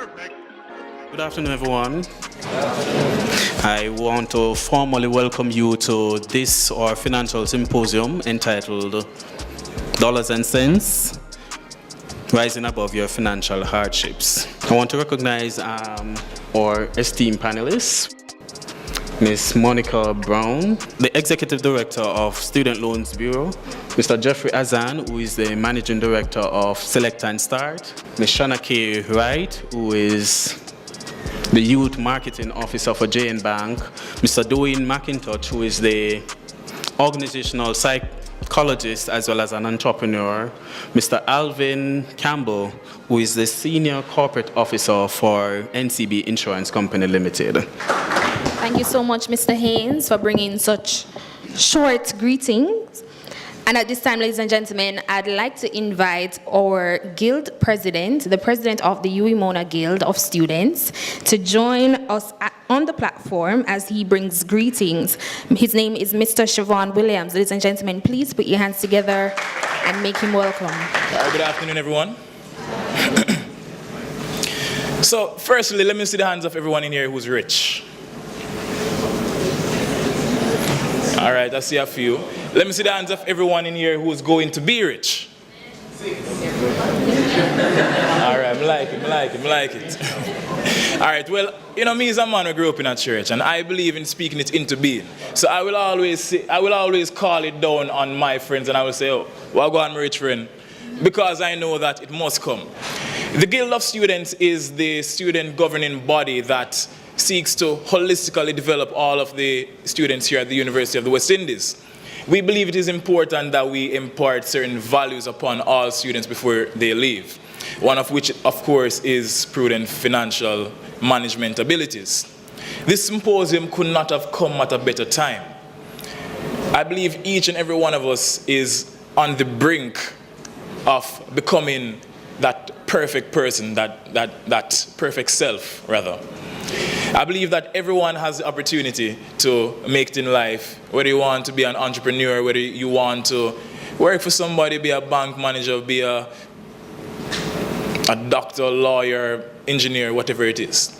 Good afternoon, everyone. I want to formally welcome you to this, our financial symposium entitled Dollars and Cents, Rising Above Your Financial Hardships. I want to recognize our esteemed panelists, Ms. Monica Brown, the Executive Director of Student Loans Bureau, Mr. Jeffrey Azan, who is the Managing Director of Select and Start, Ms. Shana K. Wright, who is the Youth Marketing Officer for JN Bank, Mr. Dwayne McIntosh, who is the Organizational Psychologist as well as an entrepreneur, Mr. Alvin Campbell, who is the Senior Corporate Officer for NCB Insurance Company Limited. Thank you so much, Mr. Haynes, for bringing such short greetings. And at this time, ladies and gentlemen, I'd like to invite our Guild President, the President of the UWI-MONA Guild of Students, to join us on the platform as he brings greetings. His name is Mr. Siobhan Williams. Ladies and gentlemen, please put your hands together and make him welcome. Good afternoon, everyone. So, firstly, let me see the hands of everyone in here who's rich. All right, I see a few. Let me see the hands of everyone in here who's going to be rich. All right, I like it. All right, well, you know, me as a man who grew up in a church, and I believe in speaking it into being. So I will always call it down on my friends, and I will say, oh, well, go on, my rich friend, because I know that it must come. The Guild of Students is the student governing body that seeks to holistically develop all of the students here at the University of the West Indies. We believe it is important that we impart certain values upon all students before they leave, one of which, of course, is prudent financial management abilities. This symposium could not have come at a better time. I believe each and every one of us is on the brink of becoming that perfect person, that perfect self, rather. I believe that everyone has the opportunity to make it in life, whether you want to be an entrepreneur, whether you want to work for somebody, be a bank manager, be a doctor, lawyer, engineer, whatever it is.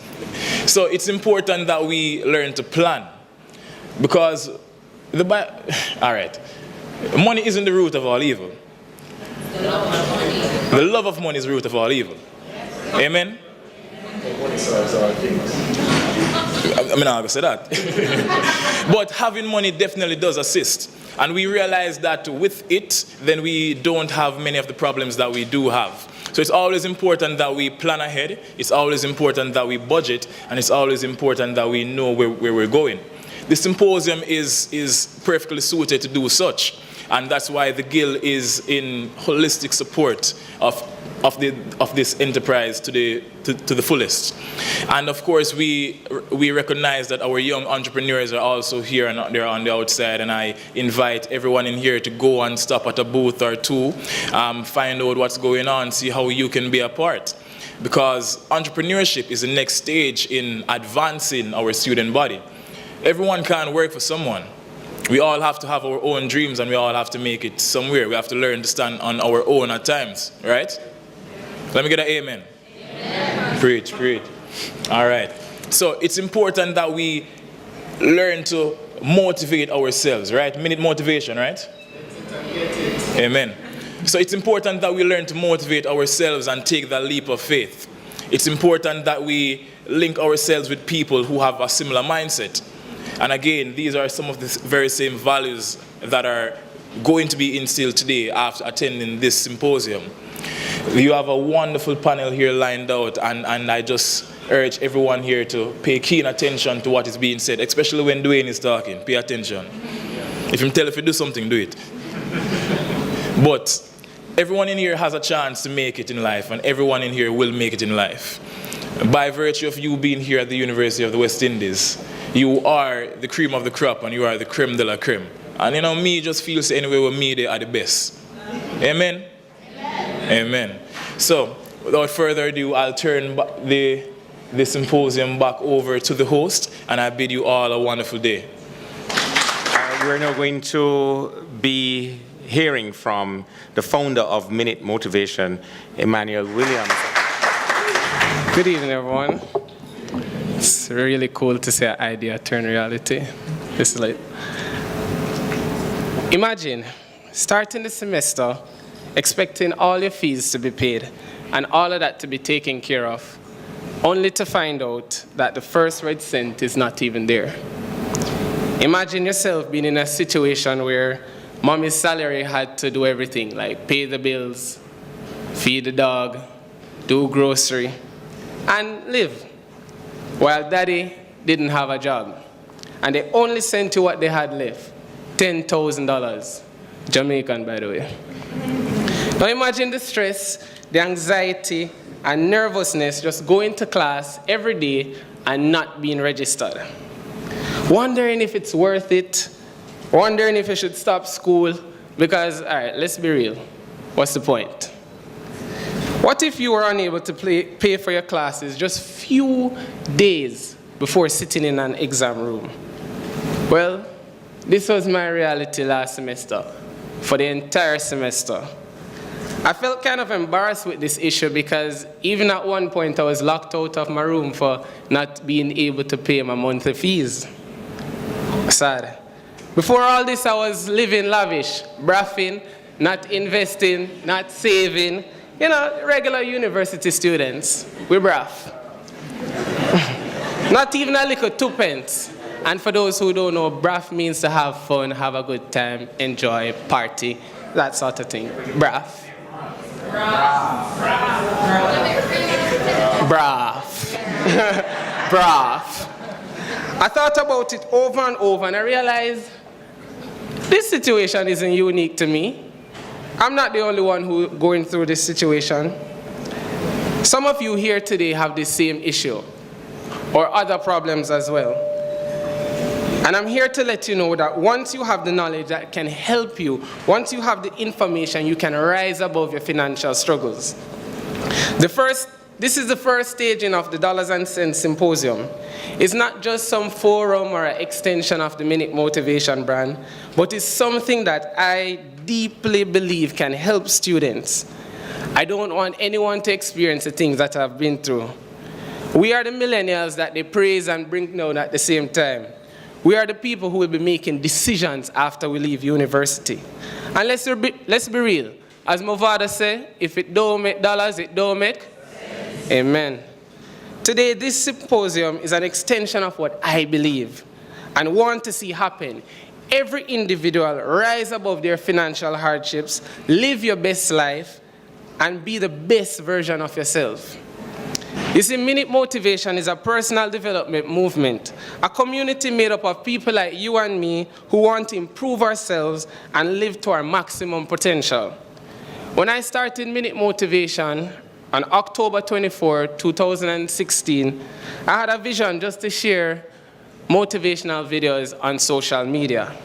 So it's important that we learn to plan, because all right, money isn't the root of all evil. The love of money is the root of all evil. Amen? I'm not going to say that. But having money definitely does assist. And we realize that with it, then we don't have many of the problems that we do have. So it's always important that we plan ahead. It's always important that we budget. And it's always important that we know where we're going. This symposium is perfectly suited to do such. And that's why the Guild is in holistic support of this enterprise to the fullest. And of course, we recognize that our young entrepreneurs are also here and they're on the outside. And I invite everyone in here to go and stop at a booth or two, find out what's going on, see how you can be a part. Because entrepreneurship is the next stage in advancing our student body. Everyone can work for someone. We all have to have our own dreams, and we all have to make it somewhere. We have to learn to stand on our own at times, right? Let me get an amen. Amen. Preach. All right. So it's important that we learn to motivate ourselves, right? Minute motivation, right? Amen. So it's important that we learn to motivate ourselves and take that leap of faith. It's important that we link ourselves with people who have a similar mindset. And again, these are some of the very same values that are going to be instilled today after attending this symposium. You have a wonderful panel here lined out, and I just urge everyone here to pay keen attention to what is being said, especially when Dwayne is talking. Pay attention. If you tell you to do something, do it. But everyone in here has a chance to make it in life, and everyone in here will make it in life. By virtue of you being here at the University of the West Indies, you are the cream of the crop, and you are the creme de la creme. And you know, me just feels anyway with me, they are the best. Amen? Amen. So, without further ado, I'll turn the symposium back over to the host, and I bid you all a wonderful day. We're now going to be hearing from the founder of Minute Motivation, Emmanuel Williams. Good evening, everyone. It's really cool to see an idea turn reality. It's like, imagine starting the semester, expecting all your fees to be paid and all of that to be taken care of, only to find out that the first red cent is not even there. Imagine yourself being in a situation where mommy's salary had to do everything, like pay the bills, feed the dog, do grocery, and live, while daddy didn't have a job. And they only sent you what they had left, $10,000. Jamaican, by the way. Now imagine the stress, the anxiety, and nervousness just going to class every day and not being registered. Wondering if it's worth it, wondering if you should stop school, because, all right, let's be real. What's the point? What if you were unable to pay for your classes just few days before sitting in an exam room? Well, this was my reality last semester, for the entire semester. I felt kind of embarrassed with this issue because even at one point I was locked out of my room for not being able to pay my monthly fees. Sad. Before all this, I was living lavish, braffing, not investing, not saving. You know, regular university students, we braff. Not even a little 2 pence. And for those who don't know, braff means to have fun, have a good time, enjoy, party, that sort of thing. Braff. Braff. Braff. I thought about it over and over and I realized this situation isn't unique to me. I'm not the only one who's going through this situation. Some of you here today have the same issue or other problems as well. And I'm here to let you know that once you have the knowledge that can help you, once you have the information, you can rise above your financial struggles. This is the first staging of the Dollars and Cents Symposium. It's not just some forum or an extension of the Minute Motivation brand, but it's something that I deeply believe can help students. I don't want anyone to experience the things that I've been through. We are the millennials that they praise and bring down at the same time. We are the people who will be making decisions after we leave university. And let's be real. As my father said, if it don't make dollars, it don't make. Amen. Today, this symposium is an extension of what I believe and want to see happen. Every individual rise above their financial hardships, live your best life, and be the best version of yourself. You see, Minute Motivation is a personal development movement, a community made up of people like you and me who want to improve ourselves and live to our maximum potential. When I started Minute Motivation, on October 24, 2016, I had a vision just to share motivational videos on social media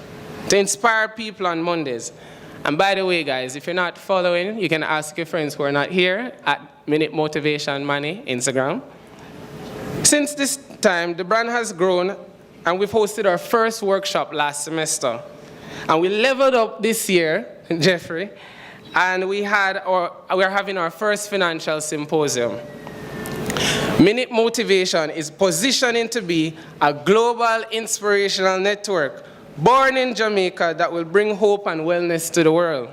to inspire people on Mondays. And by the way, guys, if you're not following, you can ask your friends who are not here at Minute Motivation Money, Instagram. Since this time, the brand has grown, and we've hosted our first workshop last semester. And we leveled up this year, Jeffrey, and we're having our first financial symposium. Minute Motivation is positioning to be a global inspirational network born in Jamaica that will bring hope and wellness to the world.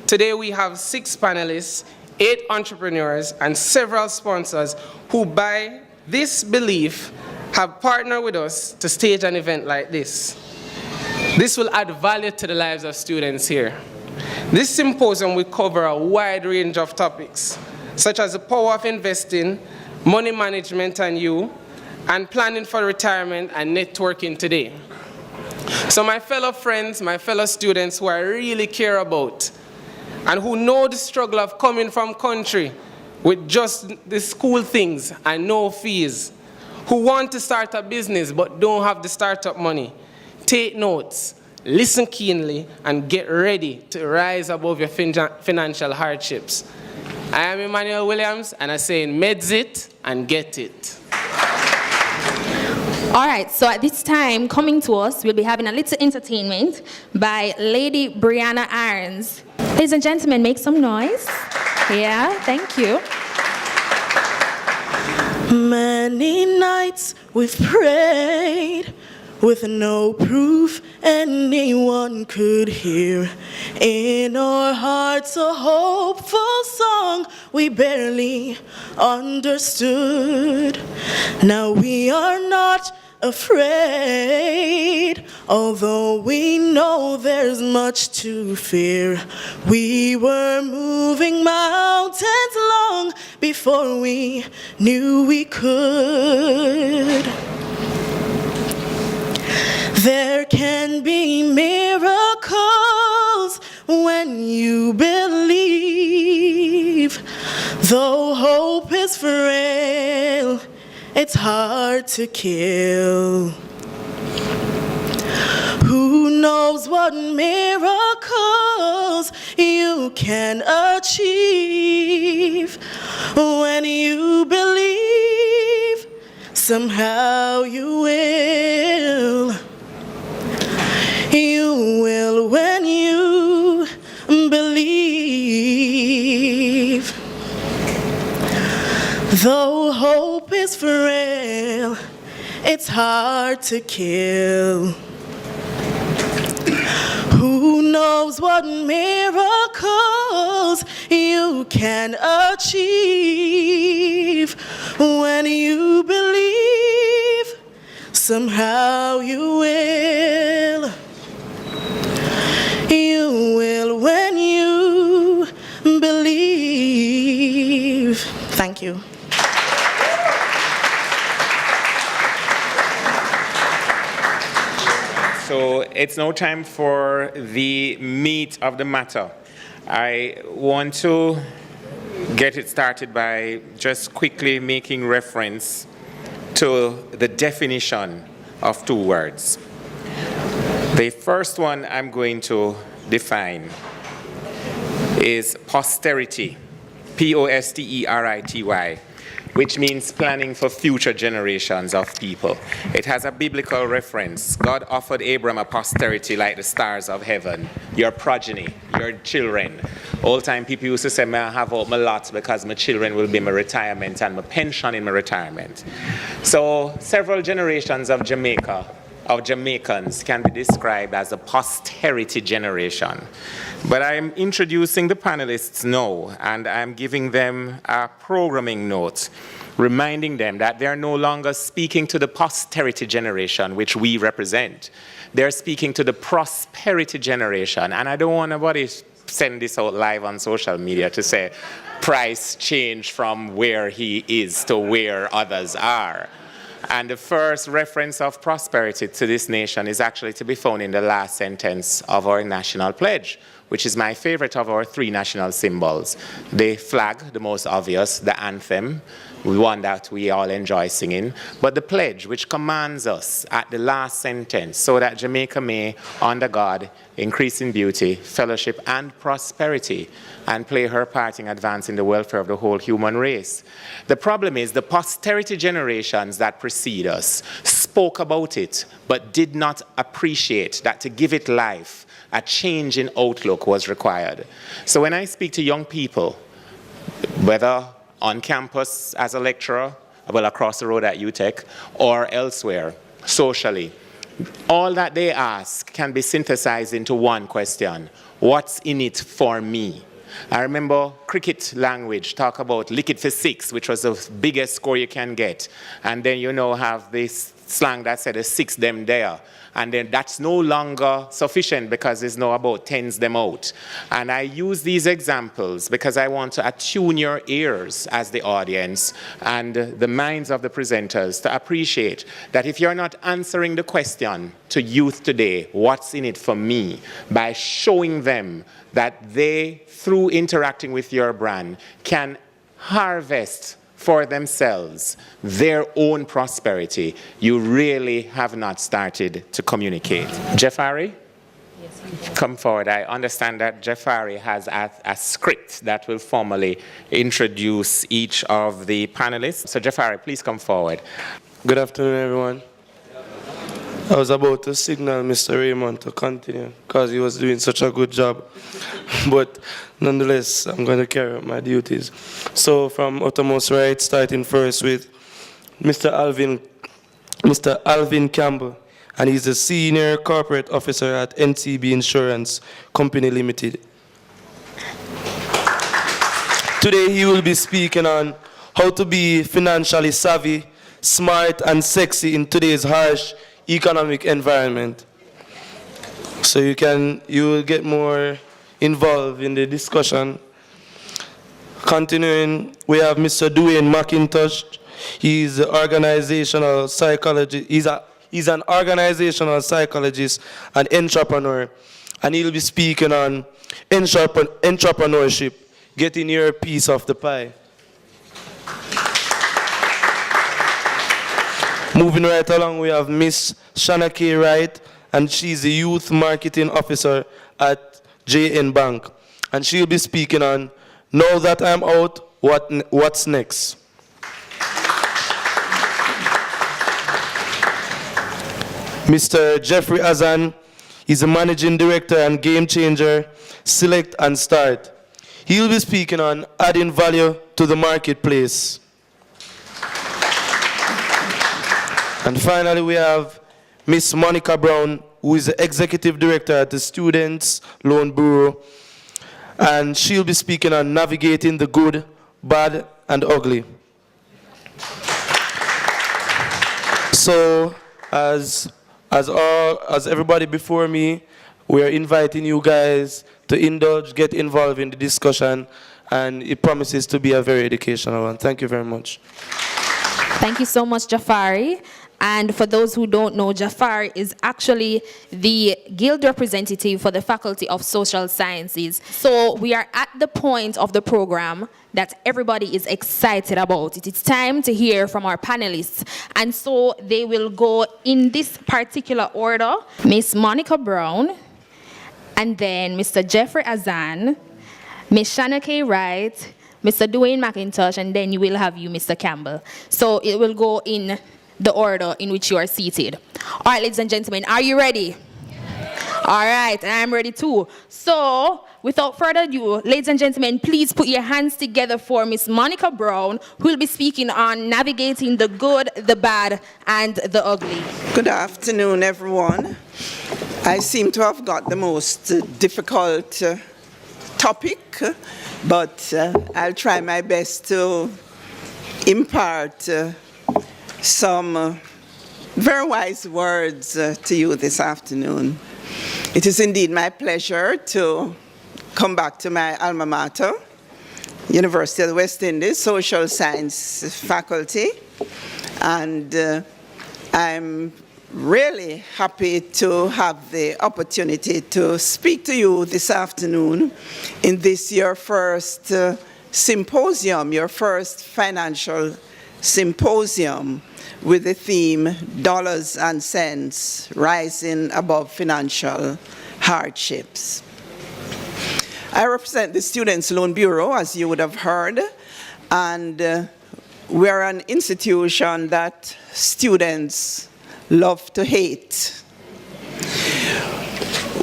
Today we have 6 panelists, 8 entrepreneurs, and several sponsors who, by this belief, have partnered with us to stage an event like this. This will add value to the lives of students here. This symposium will cover a wide range of topics, such as the power of investing, money management and you, and planning for retirement and networking today. So my fellow friends, my fellow students who I really care about, and who know the struggle of coming from country with just the school things and no fees, who want to start a business but don't have the startup money, take notes, listen keenly, and get ready to rise above your financial hardships. I am Emmanuel Williams, and I say meds it and get it. All right, so at this time, coming to us, we'll be having a little entertainment by Lady Brianna Irons. Ladies and gentlemen, make some noise. Yeah, thank you. Many nights we've prayed with no proof anyone could hear. In our hearts a hopeful song we barely understood. Now we are not afraid, although we know there's much to fear. We were moving mountains long before we knew we could. There can be miracles when you believe. Though hope is frail, it's hard to kill. Who knows what miracles you can achieve when you believe, somehow you will. You will when you believe. Though hope is frail, it's hard to kill. Who knows what miracles you can achieve when you believe, somehow you will. You will when you believe. Thank you. So it's now time for the meat of the matter. I want to get it started by just quickly making reference to the definition of two words. The first one I'm going to define is posterity, P-O-S-T-E-R-I-T-Y, which means planning for future generations of people. It has a biblical reference. God offered Abram a posterity like the stars of heaven, your progeny, your children. Old time people used to say, "May I have out my lot because my children will be my retirement and my pension in my retirement." So several generations of Jamaicans can be described as a posterity generation. But I'm introducing the panelists now, and I'm giving them a programming note, reminding them that they're no longer speaking to the posterity generation, which we represent. They're speaking to the prosperity generation. And I don't want nobody to send this out live on social media to say, Price changed from where he is to where others are. And the first reference of prosperity to this nation is actually to be found in the last sentence of our national pledge, which is my favorite of our three national symbols. The flag, the most obvious, the anthem, one that we all enjoy singing, but the pledge, which commands us at the last sentence, so that Jamaica may, under God, increase in beauty, fellowship, and prosperity, and play her part in advancing the welfare of the whole human race. The problem is the posterity generations that precede us spoke about it, but did not appreciate that to give it life, a change in outlook was required. So when I speak to young people, whether on campus as a lecturer, well, across the road at UTech, or elsewhere, socially, all that they ask can be synthesized into one question: what's in it for me? I remember cricket language talk about lick it for six, which was the biggest score you can get. And then you know have this slang that said a six them there. And then that's no longer sufficient because it's now about tens them out. And I use these examples because I want to attune your ears as the audience and the minds of the presenters to appreciate that if you're not answering the question to youth today, what's in it for me, by showing them that they, through interacting with your brand, can harvest for themselves their own prosperity, you really have not started to communicate. Jeffari? Yes, come forward. I understand that Jeffari has a script that will formally introduce each of the panelists. So Jeffari, please come forward. Good afternoon, everyone. I was about to signal Mr. Raymond to continue because he was doing such a good job. But nonetheless, I'm going to carry out my duties. So from uttermost right, starting first with Mr. Alvin Campbell, and he's a senior corporate officer at NCB Insurance Company Limited. Today he will be speaking on how to be financially savvy, smart, and sexy in today's harsh economic environment. So you will get more involved in the discussion. Continuing, we have Mr. Dwayne McIntosh. He's an organizational psychologist. He's an organizational psychologist and entrepreneur, and he'll be speaking on entrepreneurship, getting your piece of the pie. Moving right along, we have Miss Shanna K. Wright, and she's the Youth Marketing Officer at JN Bank. And she'll be speaking on, now that I'm out, what's next? Mr. Jeffrey Azan is a Managing Director and Game Changer, Select and Start. He'll be speaking on adding value to the marketplace. And finally, we have Miss Monica Brown, who is the Executive Director at the Students Loan Bureau, and she'll be speaking on navigating the good, bad, and ugly. So, as everybody before me, we are inviting you guys to indulge, get involved in the discussion, and it promises to be a very educational one. Thank you very much. Thank you so much, Jafari. And for those who don't know, Jafari is actually the guild representative for the Faculty of Social Sciences. So we are at the point of the program that everybody is excited about. It is time to hear from our panelists. And so they will go in this particular order. Miss Monica Brown, and then Mr. Jeffrey Azan, Miss Shanna K. Wright, Mr. Dwayne McIntosh, and then you will have you, Mr. Campbell. So it will go in the order in which you are seated. All right, ladies and gentlemen, are you ready? All right, and I'm ready too. So, without further ado, ladies and gentlemen, please put your hands together for Miss Monica Brown, who will be speaking on navigating the good, the bad, and the ugly. Good afternoon, everyone. I seem to have got the most difficult topic, but I'll try my best to impart some very wise words to you this afternoon. It is indeed my pleasure to come back to my alma mater, University of the West Indies, Social Science Faculty, and I'm really happy to have the opportunity to speak to you this afternoon in this your first symposium, your first financial symposium with the theme Dollars and Cents, Rising Above Financial Hardships. I represent the Students Loan Bureau, as you would have heard, and we're an institution that students love to hate.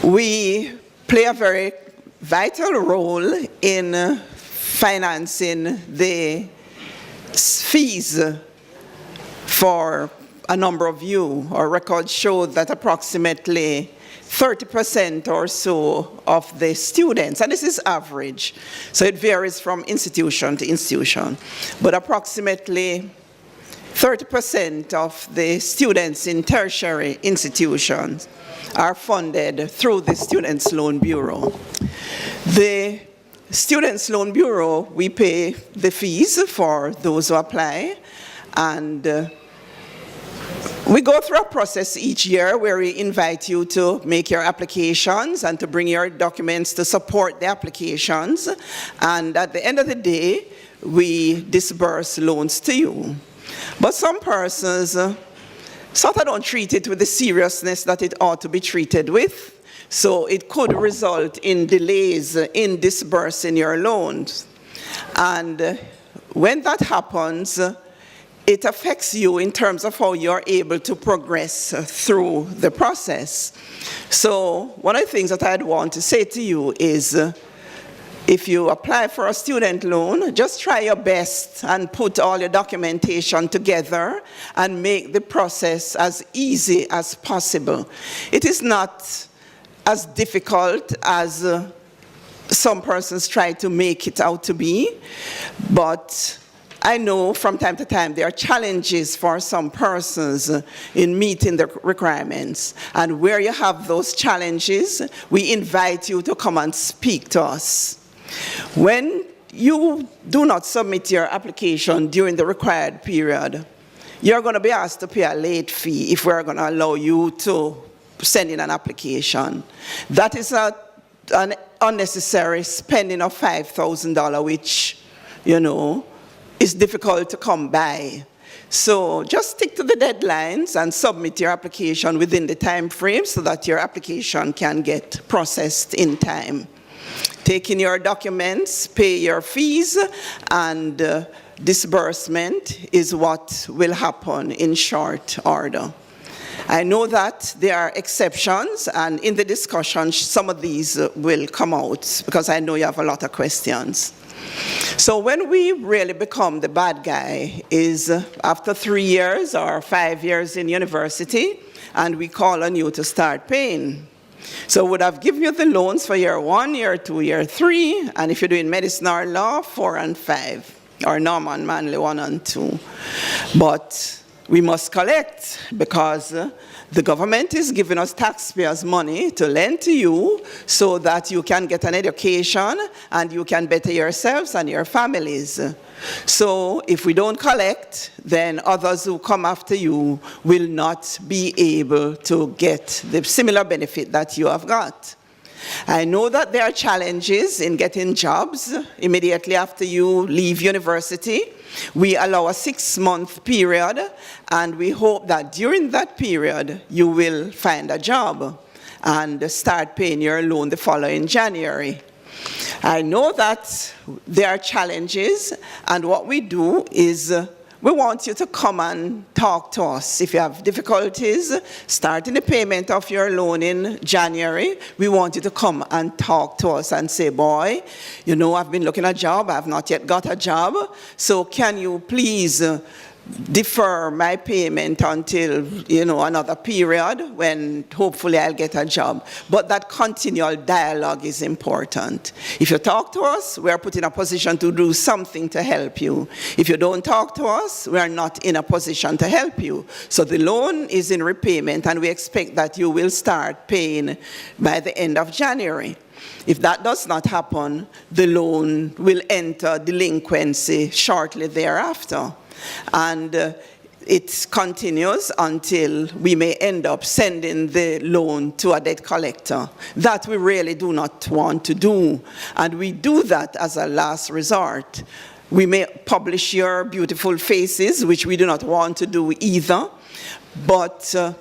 We play a very vital role in financing the fees for a number of you. Our records show that approximately 30% or so of the students, and this is average, so it varies from institution to institution, but approximately 30% of the students in tertiary institutions are funded through the Students Loan Bureau. The Students Loan Bureau, we pay the fees for those who apply, and we go through a process each year where we invite you to make your applications and to bring your documents to support the applications, and at the end of the day, we disburse loans to you. But some persons sort of don't treat it with the seriousness that it ought to be treated with. So it could result in delays in disbursing your loans. And when that happens, it affects you in terms of how you're able to progress through the process. So one of the things that I'd want to say to you is if you apply for a student loan, just try your best and put all your documentation together and make the process as easy as possible. It is not as difficult as some persons try to make it out to be, but I know from time to time there are challenges for some persons in meeting the requirements. And where you have those challenges, we invite you to come and speak to us. When you do not submit your application during the required period, you're going to be asked to pay a late fee if we're going to allow you to send in an application. That is an unnecessary spending of $5,000, which, you know, is difficult to come by. So just stick to the deadlines and submit your application within the time frame so that your application can get processed in time. Take in your documents, pay your fees, and disbursement is what will happen in short order. I know that there are exceptions, and in the discussion, some of these will come out because I know you have a lot of questions. So when we really become the bad guy is after 3 years or 5 years in university, and we call on you to start paying. So would have given you the loans for year 1, year 2, year 3, and if you're doing medicine or law, 4 and 5, or Norman Manley 1 and 2. But we must collect because the government is giving us taxpayers' money to lend to you so that you can get an education and you can better yourselves and your families. So if we don't collect, then others who come after you will not be able to get the similar benefit that you have got. I know that there are challenges in getting jobs immediately after you leave university. We allow a 6-month period, and we hope that during that period you will find a job and start paying your loan the following January. I know that there are challenges, and what we do is we want you to come and talk to us. If you have difficulties starting the payment of your loan in January, we want you to come and talk to us and say, boy, you know, I've been looking at a job, I've not yet got a job, so can you please defer my payment until, you know, another period when hopefully I'll get a job. But that continual dialogue is important. If you talk to us, we are put in a position to do something to help you. If you don't talk to us, we are not in a position to help you. So the loan is in repayment, and we expect that you will start paying by the end of January. If that does not happen, the loan will enter delinquency shortly thereafter. And it continues until we may end up sending the loan to a debt collector. That we really do not want to do. And we do that as a last resort. We may publish your beautiful faces, which we do not want to do either. But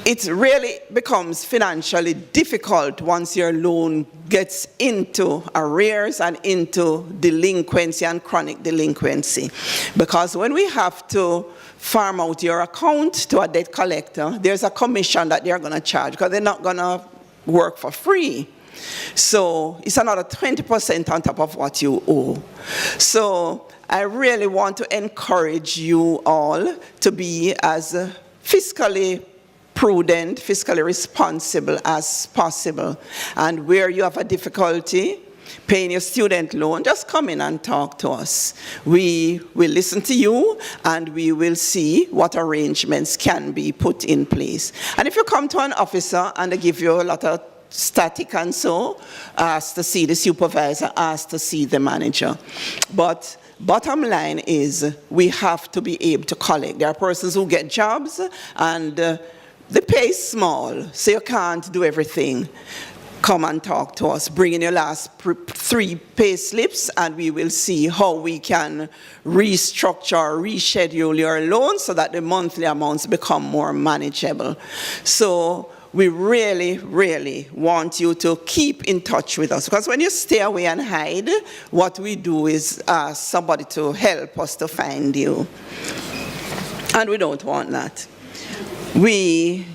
it really becomes financially difficult once your loan gets into arrears and into delinquency and chronic delinquency. Because when we have to farm out your account to a debt collector, there's a commission that they're going to charge because they're not going to work for free. So it's another 20% on top of what you owe. So I really want to encourage you all to be as fiscally prudent, fiscally responsible as possible. And where you have a difficulty paying your student loan, just come in and talk to us. We will listen to you, and we will see what arrangements can be put in place. And if you come to an officer and they give you a lot of static and so, ask to see the supervisor, ask to see the manager. But bottom line is we have to be able to collect. There are persons who get jobs and the pay is small, so you can't do everything. Come and talk to us. Bring in your last 3 pay slips, and we will see how we can restructure or reschedule your loan so that the monthly amounts become more manageable. So we really, really want you to keep in touch with us, because when you stay away and hide, what we do is ask somebody to help us to find you. And we don't want that. We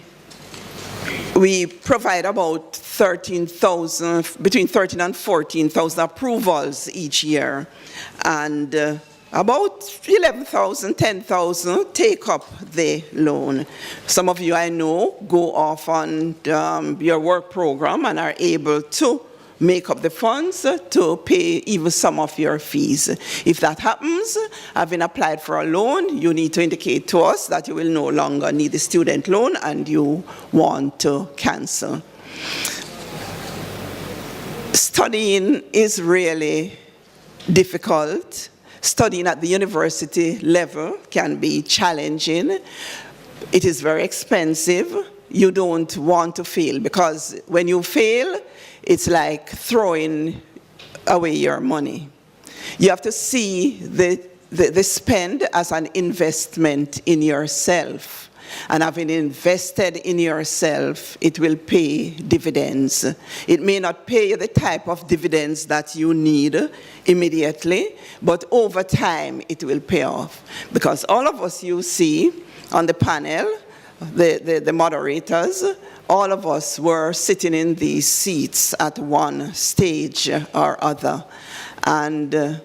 provide about between 13 and 14,000 approvals each year. And about 11,000, 10,000 take up the loan. Some of you I know go off on your work program and are able to make up the funds to pay even some of your fees. If that happens, having applied for a loan, you need to indicate to us that you will no longer need the student loan and you want to cancel. Studying is really difficult. Studying at the university level can be challenging. It is very expensive. You don't want to fail, because when you fail, it's like throwing away your money. You have to see the spend as an investment in yourself. And having invested in yourself, it will pay dividends. It may not pay you the type of dividends that you need immediately, but over time it will pay off. Because all of us you see on the panel, the moderators, all of us were sitting in these seats at one stage or other. And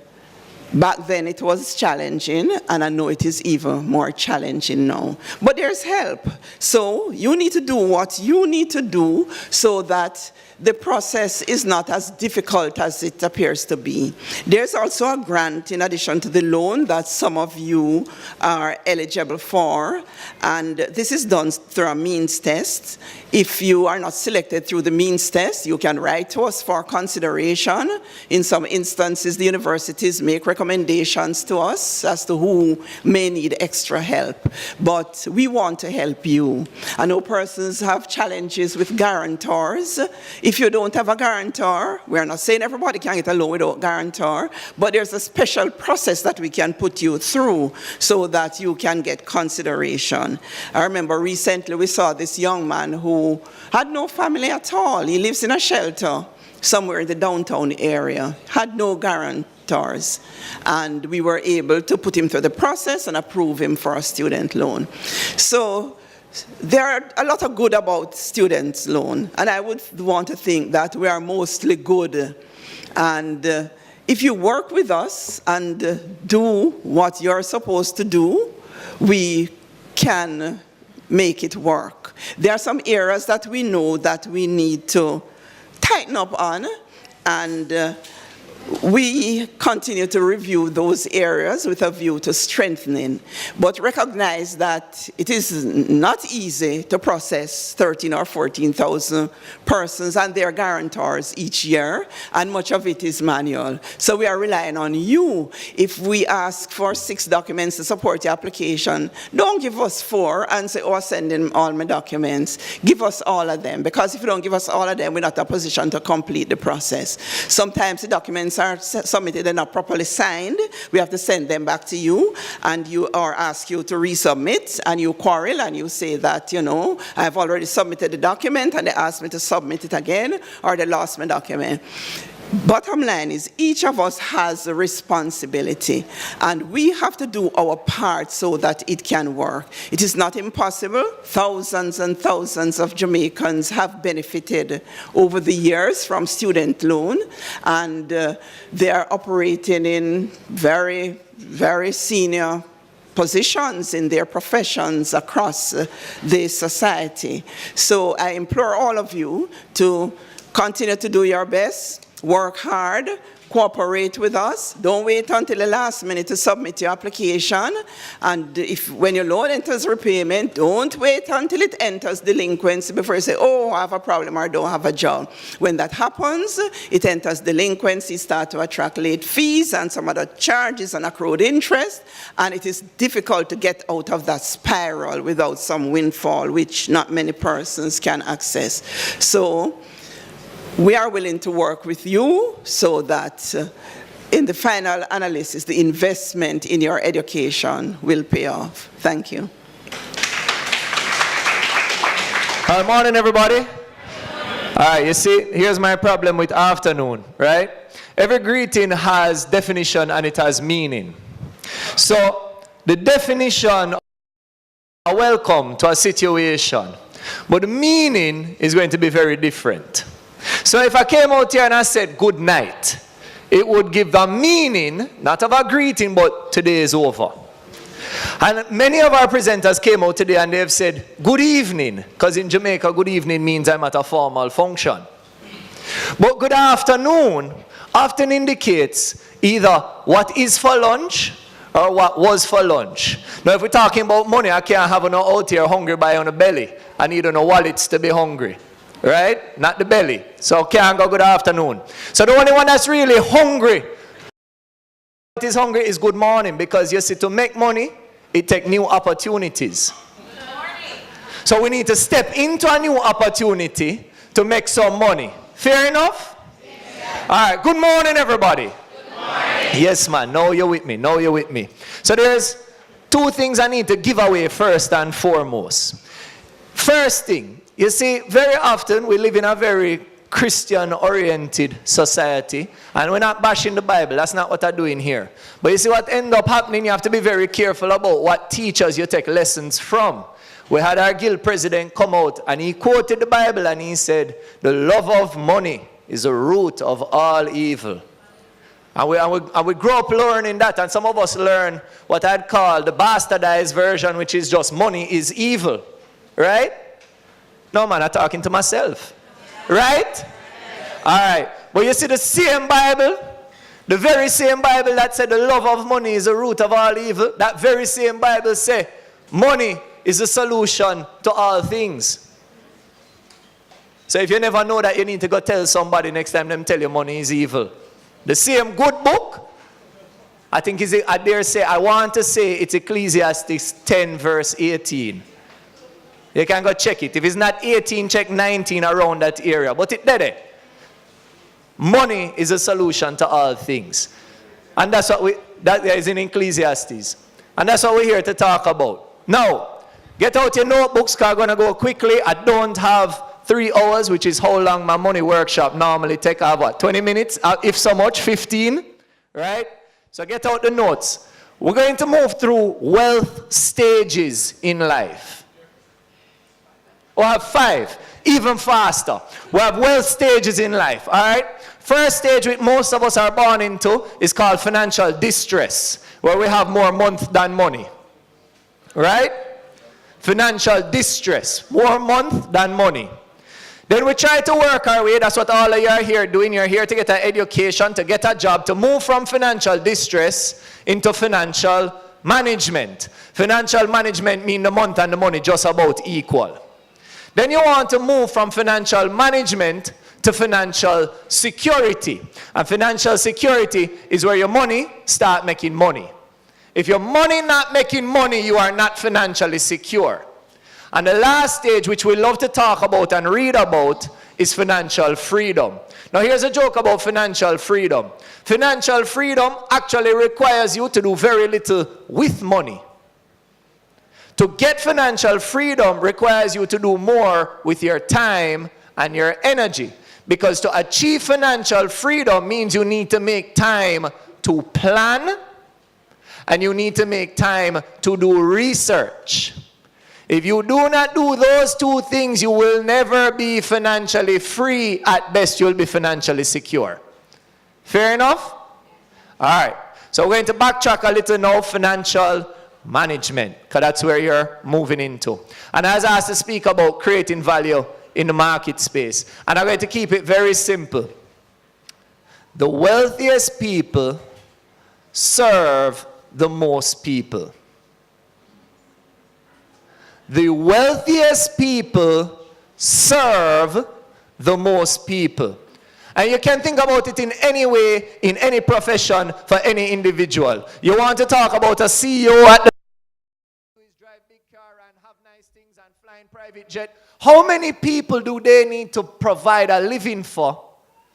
back then it was challenging, and I know it is even more challenging now. But there's help. So you need to do what you need to do so that the process is not as difficult as it appears to be. There's also a grant in addition to the loan that some of you are eligible for, and this is done through a means test. If you are not selected through the means test, you can write to us for consideration. In some instances, the universities make recommendations to us as to who may need extra help. But we want to help you. I know persons have challenges with guarantors. If you don't have a guarantor, we're not saying everybody can get a loan without guarantor, but there's a special process that we can put you through so that you can get consideration. I remember recently we saw this young man who had no family at all. He lives in a shelter somewhere in the downtown area, had no guarantors. And we were able to put him through the process and approve him for a student loan. So there are a lot of good about student loan, and I would want to think that we are mostly good. And if you work with us and do what you're supposed to do, we can make it work. There are some areas that we know that we need to tighten up on, and we continue to review those areas with a view to strengthening, but recognize that it is not easy to process 13 or 14,000 persons and their guarantors each year, and much of it is manual. So we are relying on you. If we ask for 6 documents to support your application, don't give us 4 and say, oh, send in all my documents. Give us all of them, because if you don't give us all of them, we're not in a position to complete the process. Sometimes the documents are submitted and not properly signed. We have to send them back to you, and you or ask you to resubmit, and you quarrel and you say that, you know, I've already submitted the document and they asked me to submit it again, or they lost my document. Bottom line is, each of us has a responsibility, and we have to do our part so that it can work. It is not impossible. Thousands and thousands of Jamaicans have benefited over the years from student loan, and they are operating in very, very senior positions in their professions across the society. So I implore all of you to continue to do your best. Work hard, cooperate with us. Don't wait until the last minute to submit your application. And when your loan enters repayment, don't wait until it enters delinquency before you say, oh, I have a problem or I don't have a job. When that happens, it enters delinquency, start to attract late fees and some other charges and accrued interest. And it is difficult to get out of that spiral without some windfall, which not many persons can access. So we are willing to work with you so that in the final analysis, the investment in your education will pay off. Thank you. Good morning, everybody. All right, you see, here's my problem with afternoon, right? Every greeting has definition and it has meaning. So the definition of a welcome to a situation, but the meaning is going to be very different. So if I came out here and I said good night, it would give the meaning, not of a greeting, but today is over. And many of our presenters came out today and they've said good evening, because in Jamaica, good evening means I'm at a formal function. But good afternoon often indicates either what is for lunch or what was for lunch. Now, if we're talking about money, I can't have no out here hungry by on the belly. I need no wallets to be hungry, right? Not the belly. So can't go good afternoon. So the only one that's really hungry, what is hungry is good morning, because you see, to make money, it takes new opportunities. So we need to step into a new opportunity to make some money. Fair enough? Yeah. All right. Good morning, everybody. Good morning. Yes, man. Now you're with me. Now you're with me. So there's two things I need to give away first and foremost. First thing, you see, very often we live in a very Christian-oriented society, and we're not bashing the Bible. That's not what I'm doing here. But you see what ends up happening, you have to be very careful about what teachers you take lessons from. We had our guild president come out and he quoted the Bible and he said, the love of money is the root of all evil. And we grow up learning that, and some of us learn what I'd call the bastardized version, which is just money is evil. Right? No, man, I'm talking to myself. Right? All right. But you see the same Bible, the very same Bible that said the love of money is the root of all evil, that very same Bible say money is the solution to all things. So if you never know that, you need to go tell somebody next time them tell you money is evil. The same good book, I think I dare say, I want to say it's Ecclesiastes 10 verse 18. You can go check it. If it's not 18, check 19 around that area. But it did it. Money is a solution to all things. And that's what that is in Ecclesiastes. And that's what we're here to talk about. Now, get out your notebooks, because I'm going to go quickly. I don't have 3 hours, which is how long my money workshop normally take. I have what, 20 minutes? If so much, 15. Right? So get out the notes. We're going to move through wealth stages in life. We'll have 5, even faster. We have wealth stages in life, all right? First stage, which most of us are born into, is called financial distress, where we have more month than money, right? Financial distress, more month than money. Then we try to work our way. That's what all of you are here doing. You're here to get an education, to get a job, to move from financial distress into financial management. Financial management means the month and the money just about equal. Then you want to move from financial management to financial security. And financial security is where your money start making money. If your money not making money, you are not financially secure. And the last stage, which we love to talk about and read about, is financial freedom. Now here's a joke about financial freedom. Financial freedom actually requires you to do very little with money. To get financial freedom requires you to do more with your time and your energy. Because to achieve financial freedom means you need to make time to plan, and you need to make time to do research. If you do not do those 2 things, you will never be financially free. At best, you'll be financially secure. Fair enough? All right. So we're going to backtrack a little now, financial management, because that's where you're moving into. And I was asked to speak about creating value in the market space. And I'm going to keep it very simple. The wealthiest people serve the most people. The wealthiest people serve the most people. And you can think about it in any way, in any profession, for any individual. You want to talk about a CEO at the who is drive big car and have nice things and flying private jet. How many people do they need to provide a living for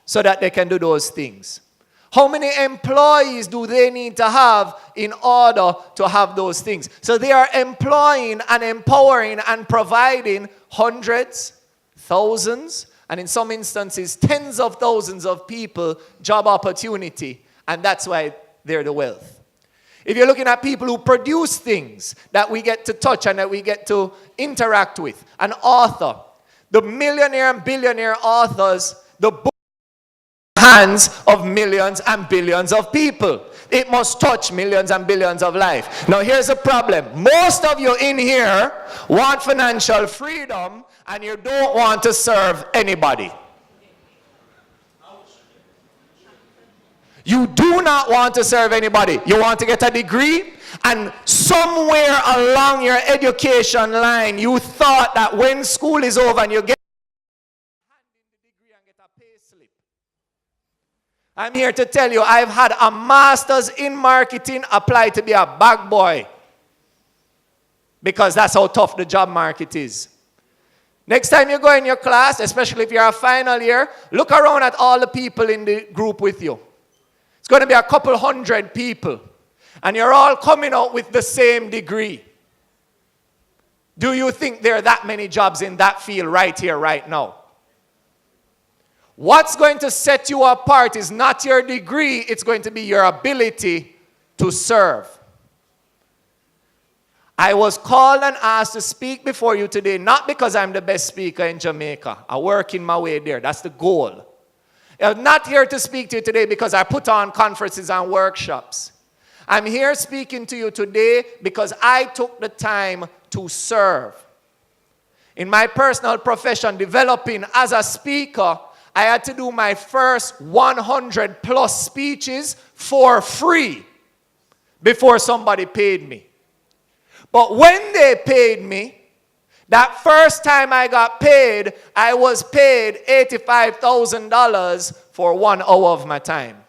so that they can do those things? How many employees do they need to have in order to have those things? So they are employing and empowering and providing hundreds, thousands, and in some instances, tens of thousands of people job opportunity. And that's why they're the wealth. If you're looking at people who produce things that we get to touch and that we get to interact with, an author, the millionaire and billionaire authors, the book hands of millions and billions of people. It must touch millions and billions of lives. Now here's the problem. Most of you in here want financial freedom and you don't want to serve anybody. You do not want to serve anybody. You want to get a degree, and somewhere along your education line you thought that when school is over and you get the degree and get a pay slip. I'm here to tell you, I've had a master's in marketing apply to be a bag boy because that's how tough the job market is. Next time you go in your class, especially if you're a final year, look around at all the people in the group with you. It's going to be a couple hundred people, and you're all coming out with the same degree. Do you think there are that many jobs in that field right here, right now? What's going to set you apart is not your degree, it's going to be your ability to serve. I was called and asked to speak before you today, not because I'm the best speaker in Jamaica. I work in my way there. That's the goal. I'm not here to speak to you today because I put on conferences and workshops. I'm here speaking to you today because I took the time to serve. In my personal profession, developing as a speaker, I had to do my first 100 plus speeches for free before somebody paid me. But when they paid me, that first time I got paid, I was paid $85,000 for 1 hour of my time.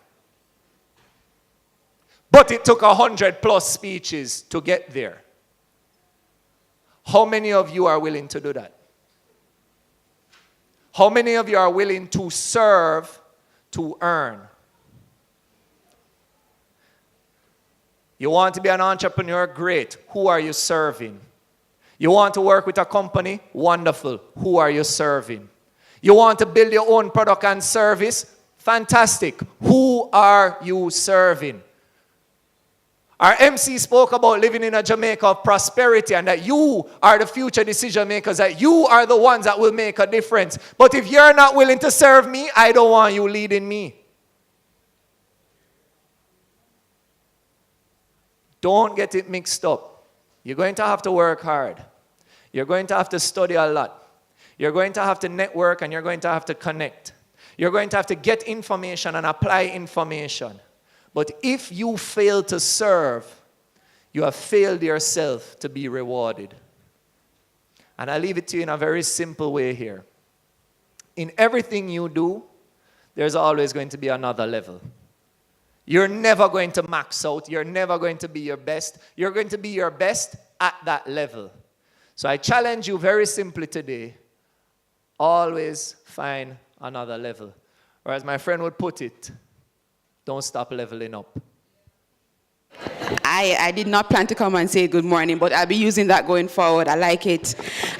But it took 100 plus speeches to get there. How many of you are willing to do that? How many of you are willing to serve to earn? You want to be an entrepreneur? Great. Who are you serving? You want to work with a company? Wonderful. Who are you serving? You want to build your own product and service? Fantastic. Who are you serving? Our MC spoke about living in a Jamaica of prosperity and that you are the future decision makers, that you are the ones that will make a difference. But if you're not willing to serve me, I don't want you leading me. Don't get it mixed up. You're going to have to work hard. You're going to have to study a lot. You're going to have to network and you're going to have to connect. You're going to have to get information and apply information. But if you fail to serve, you have failed yourself to be rewarded. And I leave it to you in a very simple way here. In everything you do, there's always going to be another level. You're never going to max out. You're never going to be your best. You're going to be your best at that level. So I challenge you very simply today, always find another level. Or as my friend would put it, don't stop leveling up. I did not plan to come and say good morning, but I'll be using that going forward. I like it.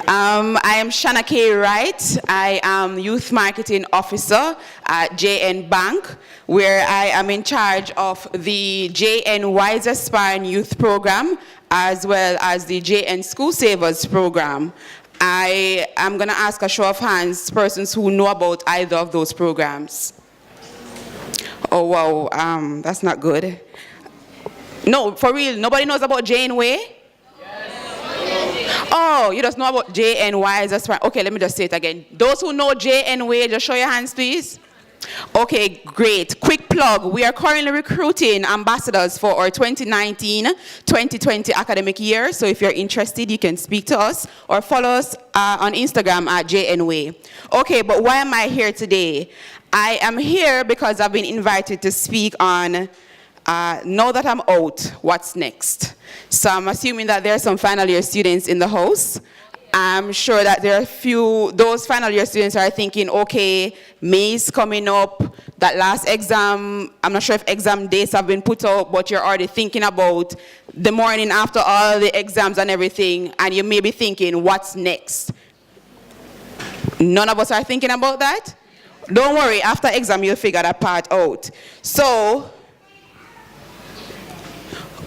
I am Shanna K. Wright. I am Youth Marketing Officer at JN Bank, where I am in charge of the JN Wise Aspiring Youth Program, as well as the JN School Savers Program. I am going to ask a show of hands, persons who know about either of those programs. Oh, wow, that's not good. No, for real, nobody knows about Janeway? Yes. Oh, you just know about JNY, that's right. Okay, let me just say it again. Those who know JNY, just show your hands, please. Okay, great. Quick plug. We are currently recruiting ambassadors for our 2019-2020 academic year. So if you're interested, you can speak to us or follow us on Instagram at JNY. Okay, but why am I here today? I am here because I've been invited to speak on now that I'm out, what's next? So I'm assuming that there are some final year students in the house. I'm sure that there are a few, those final year students are thinking, okay, May's coming up, that last exam, I'm not sure if exam dates have been put out, but you're already thinking about the morning after all the exams and everything, and you may be thinking, what's next? None of us are thinking about that? Don't worry, after exam, you'll figure that part out. So,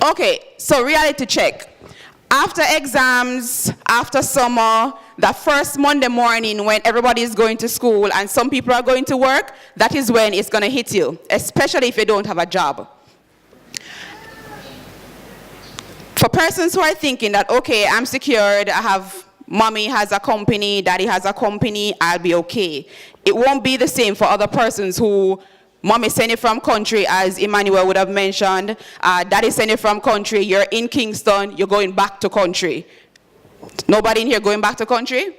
okay, so reality check. After exams, after summer, that first Monday morning when everybody is going to school and some people are going to work, that is when it's going to hit you, especially if you don't have a job. For persons who are thinking that, okay, I'm secured, mommy has a company, daddy has a company, I'll be okay. It won't be the same for other persons who mommy sent it from country, as Emmanuel would have mentioned. Daddy sent it from country. You're in Kingston. You're going back to country. Nobody in here going back to country?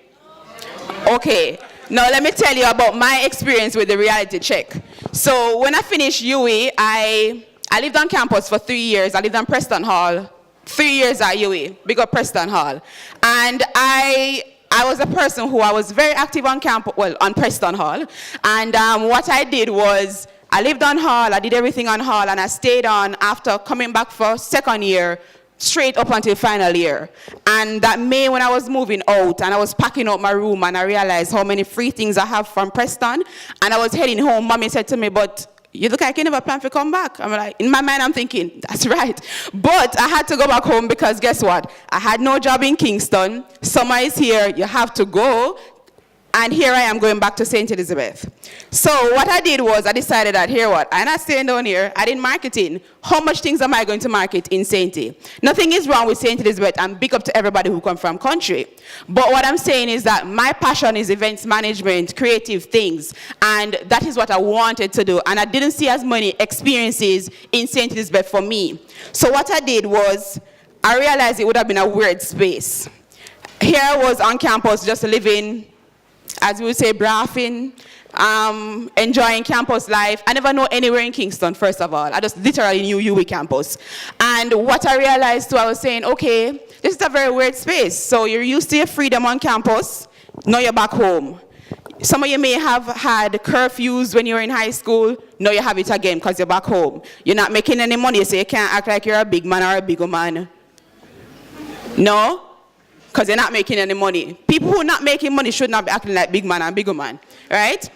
Okay. Now let me tell you about my experience with the reality check. So when I finished UE, I lived on campus for 3 years. I lived on Preston Hall. 3 years at UE. Big up Preston Hall. And I was a person who I was very active on campus, well, on Preston Hall. And what I did was, I lived on Hall, I did everything on Hall, and I stayed on after coming back for second year, straight up until final year. And that May when I was moving out, and I was packing up my room, and I realized how many free things I have from Preston, and I was heading home, mommy said to me, but you look like you never plan to come back. I'm like, in my mind, I'm thinking, that's right. But I had to go back home because guess what? I had no job in Kingston. Summer is here, you have to go. And here I am going back to St. Elizabeth. So what I did was I decided that, here what, I'm not staying down here. I did marketing. How much things am I going to market in St. E? Nothing is wrong with St. Elizabeth, and big up to everybody who come from country. But what I'm saying is that my passion is events management, creative things, and that is what I wanted to do. And I didn't see as many experiences in St. Elizabeth for me. So what I did was I realized it would have been a weird space. Here I was on campus just living, as we would say, braffing, enjoying campus life. I never know anywhere in Kingston, first of all. I just literally knew UE campus. And what I realized too, I was saying, okay, this is a very weird space. So you're used to your freedom on campus, now you're back home. Some of you may have had curfews when you were in high school, now you have it again because you're back home. You're not making any money, so you can't act like you're a big man or a big woman. No? Because they're not making any money. People who are not making money should not be acting like big man and big woman, right?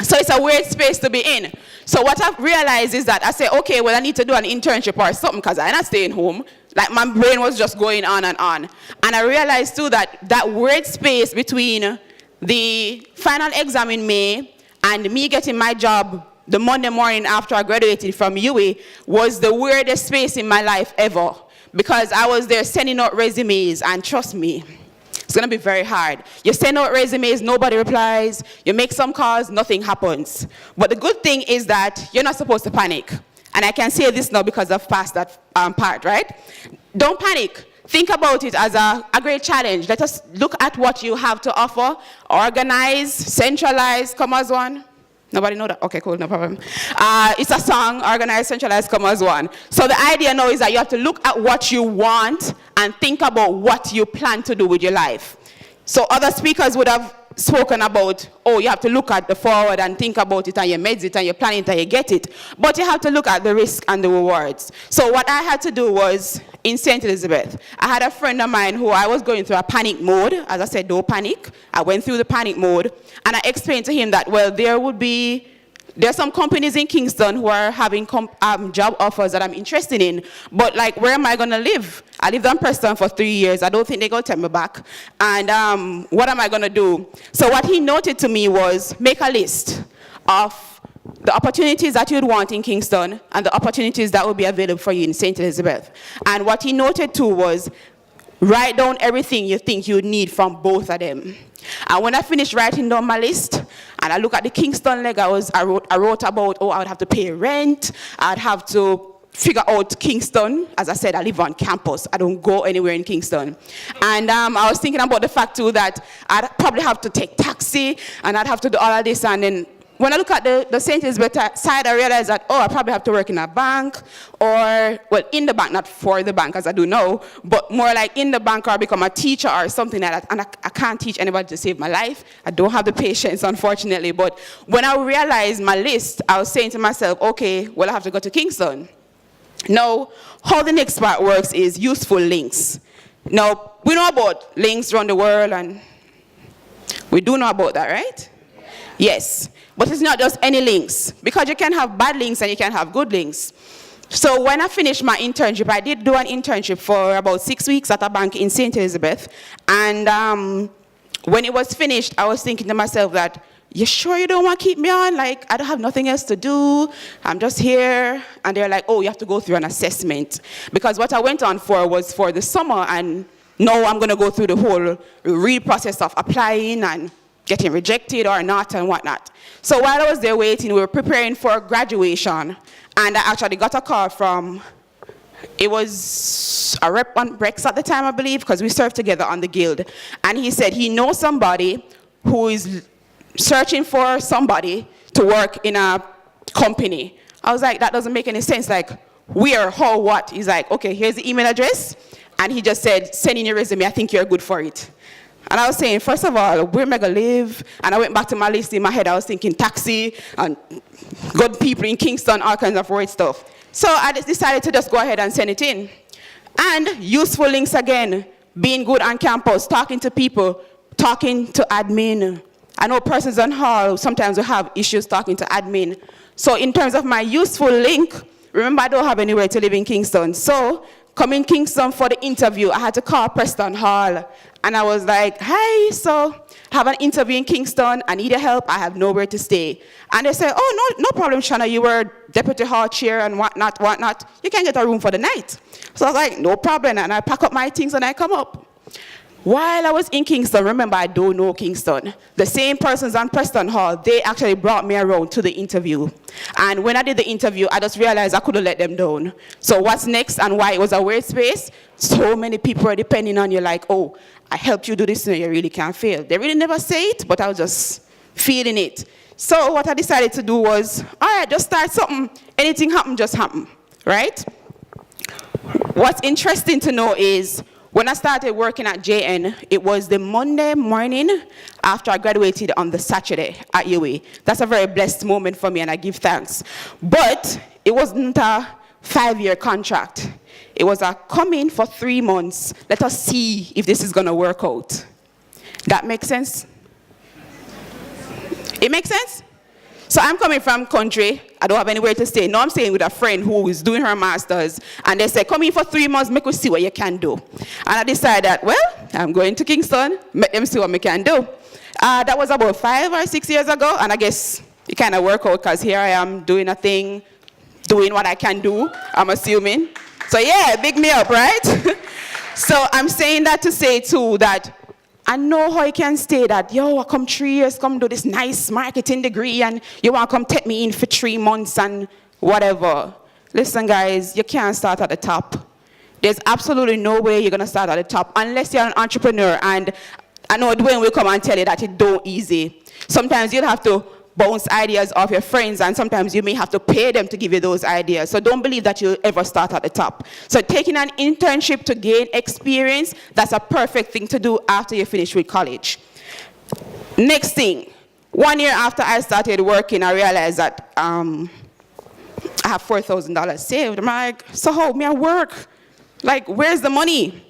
So it's a weird space to be in. So what I've realized is that I say, okay, well, I need to do an internship or something because I'm not staying home. Like my brain was just going on and on. And I realized too that that weird space between the final exam in May and me getting my job the Monday morning after I graduated from UE was the weirdest space in my life ever. Because I was there sending out resumes, and trust me, it's going to be very hard. You send out resumes, nobody replies. You make some calls, nothing happens. But the good thing is that you're not supposed to panic. And I can say this now because I've passed that part, right? Don't panic. Think about it as a great challenge. Let us look at what you have to offer. Organize, centralize, come as one. Nobody know that? Okay, cool, no problem. It's a song, Organize, Centralize, Come as One. So the idea now is that you have to look at what you want and think about what you plan to do with your life. So other speakers would have spoken about, oh, you have to look at the forward and think about it, and you meds it, and you plan it, and you get it. But you have to look at the risk and the rewards. So what I had to do was, in St. Elizabeth, I had a friend of mine who I was going through a panic mode. As I said, don't panic. I went through the panic mode, and I explained to him that, well, there's some companies in Kingston who are having job offers that I'm interested in, but like, where am I going to live? I lived on Preston for 3 years. I don't think they're going to take me back. And what am I going to do? So what he noted to me was, make a list of the opportunities that you'd want in Kingston and the opportunities that will be available for you in St. Elizabeth. And what he noted too was, write down everything you think you need from both of them. And when I finished writing down my list, and I look at the Kingston leg, I wrote about, oh, I would have to pay rent, I'd have to figure out Kingston. As I said, I live on campus. I don't go anywhere in Kingston. And I was thinking about the fact too that I'd probably have to take taxi, and I'd have to do all of this, and then when I look at the St. Elizabeth side, I realize that, oh, I probably have to work in a bank, or, well, in the bank, not for the bank, as I do know, but more like in the bank, or become a teacher or something like that. And I can't teach anybody to save my life. I don't have the patience, unfortunately. But when I realized my list, I was saying to myself, okay, well, I have to go to Kingston. Now, how the next part works is useful links. Now, we know about links around the world, and we do know about that, right? Yes. But it's not just any links, because you can have bad links and you can have good links. So when I finished my internship, I did do an internship for about 6 weeks at a bank in St. Elizabeth. And when it was finished, I was thinking to myself that, you sure you don't want to keep me on? Like, I don't have nothing else to do. I'm just here. And they're like, oh, you have to go through an assessment. Because what I went on for was for the summer, and now I'm going to go through the whole real process of applying and getting rejected or not and whatnot. So while I was there waiting, we were preparing for graduation. And I actually got a call from, it was a rep on Brex at the time, I believe, because we served together on the guild. And he said he knows somebody who is searching for somebody to work in a company. I was like, that doesn't make any sense. Like, where, how, what? He's like, okay, here's the email address. And he just said, send in your resume. I think you're good for it. And I was saying, first of all, where am I going to live? And I went back to my list in my head. I was thinking taxi and good people in Kingston, all kinds of weird stuff. So I just decided to just go ahead and send it in. And useful links again, being good on campus, talking to people, talking to admin. I know persons on hall, sometimes we have issues talking to admin. So in terms of my useful link, remember I don't have anywhere to live in Kingston. So coming Kingston for the interview, I had to call Preston Hall. And I was like, hi, so I have an interview in Kingston. I need your help. I have nowhere to stay. And they said, oh, no problem, Shana. You were deputy hall chair and whatnot. You can get a room for the night. So I was like, no problem. And I pack up my things and I come up. While I was in Kingston, remember, I don't know Kingston. The same persons on Preston Hall, they actually brought me around to the interview. And when I did the interview, I just realized I couldn't let them down. So what's next and why it was a weird space? So many people are depending on you like, oh, I helped you do this, and you really can't fail. They really never say it, but I was just feeling it. So what I decided to do was, all right, just start something. Anything happen, just happen, right? What's interesting to know is, when I started working at JN, it was the Monday morning after I graduated on the Saturday at UA. That's a very blessed moment for me, and I give thanks. But it wasn't a 5-year contract. It was a come in for 3 months. Let us see if this is going to work out. That makes sense? It makes sense? So I'm coming from country. I don't have anywhere to stay. Now I'm staying with a friend who is doing her master's. And they said, come in for 3 months, make us see what you can do. And I decided that, well, I'm going to Kingston, make them see what I can do. That was about 5 or 6 years ago. And I guess it kind of worked out because here I am doing a thing, doing what I can do, I'm assuming. So yeah, big me up, right? So I'm saying that to say too that I know how you can stay that, yo, I come 3 years, come do this nice marketing degree, and you want to come take me in for 3 months and whatever. Listen, guys, you can't start at the top. There's absolutely no way you're going to start at the top unless you're an entrepreneur. And I know Dwayne will come and tell you that it's don't easy. Sometimes you'll have to bounce ideas off your friends, and sometimes you may have to pay them to give you those ideas. So don't believe that you'll ever start at the top. So taking an internship to gain experience, that's a perfect thing to do after you finish with college. Next thing, 1 year after I started working, I realized that I have $4,000 saved. I'm like, so how me I work? Like, where's the money?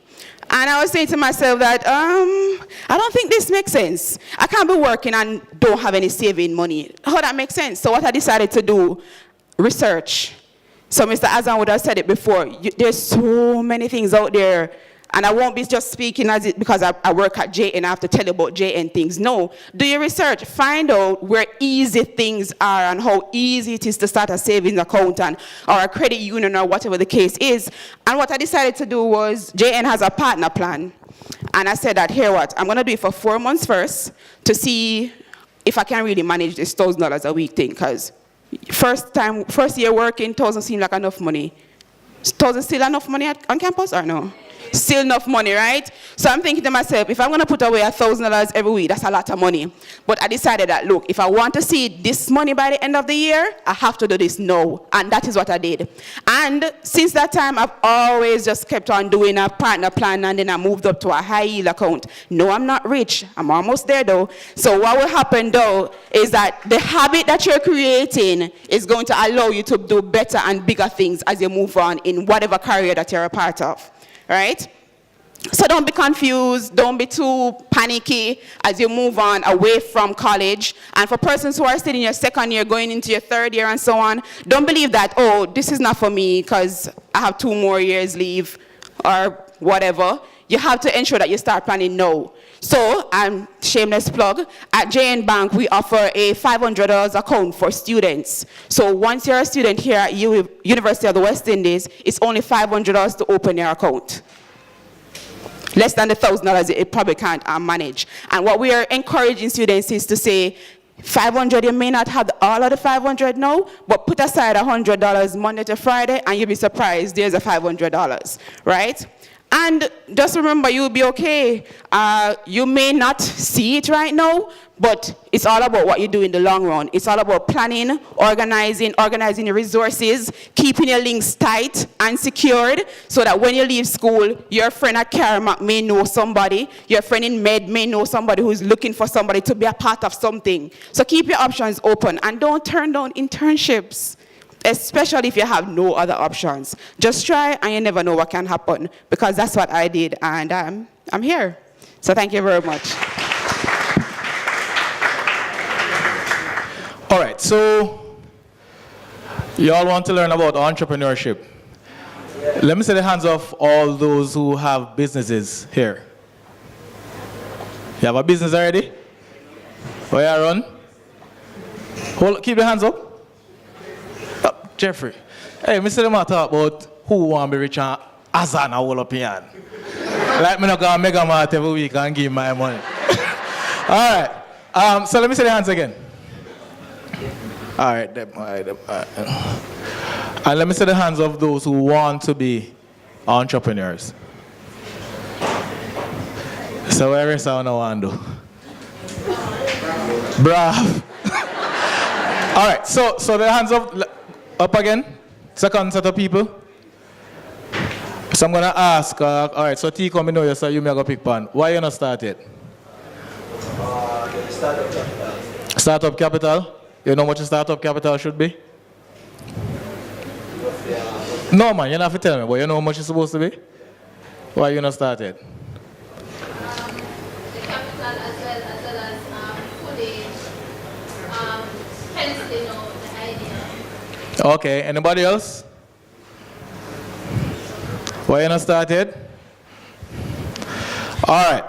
And I was saying to myself that, I don't think this makes sense. I can't be working and don't have any saving money. How that makes sense? So what I decided to do, research. So Mr. Azan would have said it before. There's so many things out there. And I won't be just speaking as it because I work at JN and I have to tell you about JN things. No, do your research. Find out where easy things are and how easy it is to start a savings account or a credit union or whatever the case is. And what I decided to do was, JN has a partner plan. And I said that, here what, I'm going to do it for 4 months first to see if I can really manage this $1,000 a week thing. Because first year working, $1,000 seemed like enough money. $1,000 still enough money on campus or no? Still enough money, right? So I'm thinking to myself, if I'm going to put away $1,000 every week, that's a lot of money. But I decided that, look, if I want to see this money by the end of the year, I have to do this now. And that is what I did. And since that time, I've always just kept on doing a partner plan, and then I moved up to a high yield account. No, I'm not rich. I'm almost there, though. So what will happen, though, is that the habit that you're creating is going to allow you to do better and bigger things as you move on in whatever career that you're a part of. Right? So don't be confused, don't be too panicky as you move on away from college. And for persons who are still in your second year, going into your third year and so on, don't believe that, oh, this is not for me because I have 2 more years leave or whatever. you have to ensure that you start planning now. So, shameless plug, at JN Bank, we offer a $500 account for students. So once you're a student here at University of the West Indies, it's only $500 to open your account. Less than the $1,000 it probably can't manage. And what we are encouraging students is to say, 500, you may not have all of the 500 now, but put aside $100 Monday to Friday, and you'll be surprised there's a $500, right? And just remember, you'll be okay. You may not see it right now, but it's all about what you do in the long run. It's all about planning, organizing your resources, keeping your links tight and secured, so that when you leave school, your friend at Karamak may know somebody, your friend in Med may know somebody who's looking for somebody to be a part of something. So keep your options open, and don't turn down internships, especially if you have no other options. Just try, and you never know what can happen, because that's what I did, and I'm here. So thank you very much. All right, so you all want to learn about entrepreneurship. Let me see the hands of all those who have businesses here. You have a business already? Where you run? Keep your hands up. Jeffrey, hey, Mr. Lema talk about who want to be rich and Azan all up here. Like me not go to Mega Mart every week and give my money. All right, so let me see the hands again. All right. And let me see the hands of those who want to be entrepreneurs. So where is I want to do? Bravo. All right, so the hands up again, second set of people. So I'm gonna ask, all right, so T come in know you, so you may go pick pan. Why you not start yet? Startup capital. Startup capital? You know how much a startup capital should be? No man, you don't have to tell me, but you know how much it's supposed to be? Why you not start yet? The capital as well as fully penciling out the idea. Okay, anybody else? Why you not started? All right.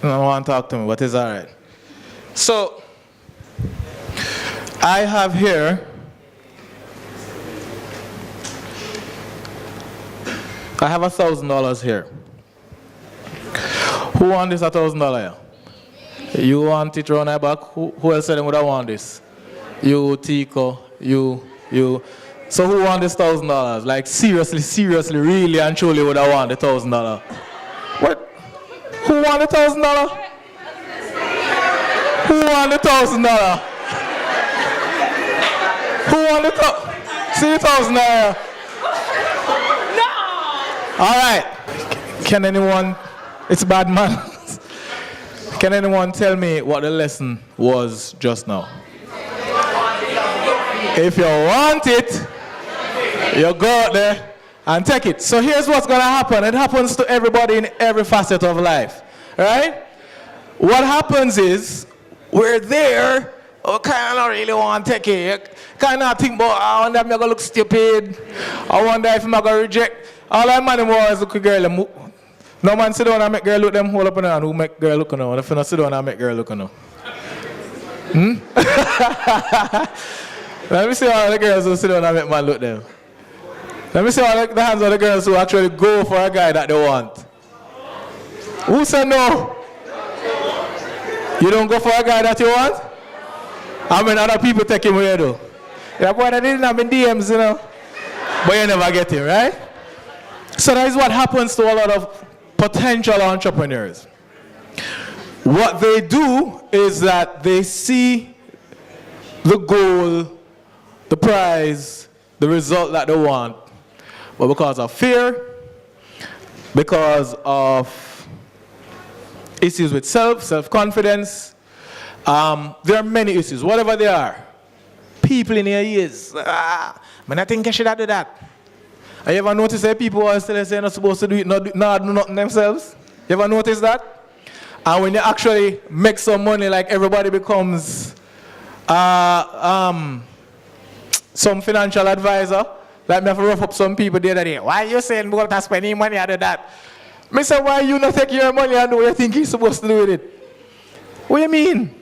No one talk to me, but it's all right. So, I have here, I have $1,000 here. Who want this $1,000 here? You want it round my back? Who else said they would have want this? You, Tico, you. So who want this $1,000? Like seriously, really and truly would have want the $1,000? What? Who want the $1,000? Who want the $1,000? Who want the see $1,000? No! All right. Can anyone, it's bad man. Can anyone tell me what the lesson was just now? If you want it, you go out there and take it. So here's what's going to happen. It happens to everybody in every facet of life, right? What happens is, we're there, kind of really want to take it. Kind of think about, I wonder if I'm going to look stupid. I wonder if I'm going to reject. All I'm money more is look at girl. No man sit down and make girl look them hold up on her, and who make girl look on her. If you not sit down and make girl look on her. Let me see all the girls who sit down and make man look them. Let me see all the hands of the girls who actually go for a guy that they want. Who said no? You don't go for a guy that you want? I mean, other people take him away though. Yeah, boy, they didn't have in DMs, you know. But you never get him, right? So that is what happens to a lot of potential entrepreneurs. What they do is that they see the goal, the prize, the result that they want, but because of fear, because of issues with self-confidence, there are many issues, whatever they are. People in your ears, man, I think I should have do that. Have you ever noticed that people are still saying they're not supposed to do it, not do nothing themselves? You ever notice that? And when you actually make some money, like everybody becomes some financial advisor. Like me have to rough up some people the other day. Why are you saying we're going to spend any money out of that? Me say, why you not take your money and do what you think you're supposed to do with it? What do you mean?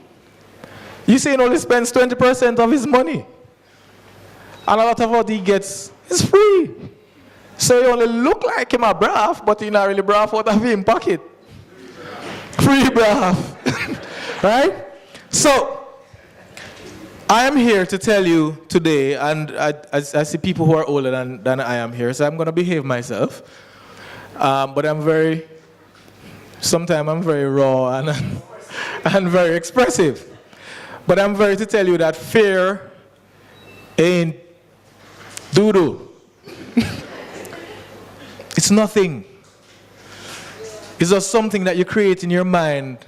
You say he only spends 20% of his money. And a lot of what he gets is free. So he only look like him a braff, but he not really braff out of his pocket. Free braff. Right? So, I am here to tell you today, and I see people who are older than I am here, so I'm going to behave myself. But sometimes I'm very raw and very expressive. But I'm very to tell you that fear ain't doo-doo. It's nothing. It's just something that you create in your mind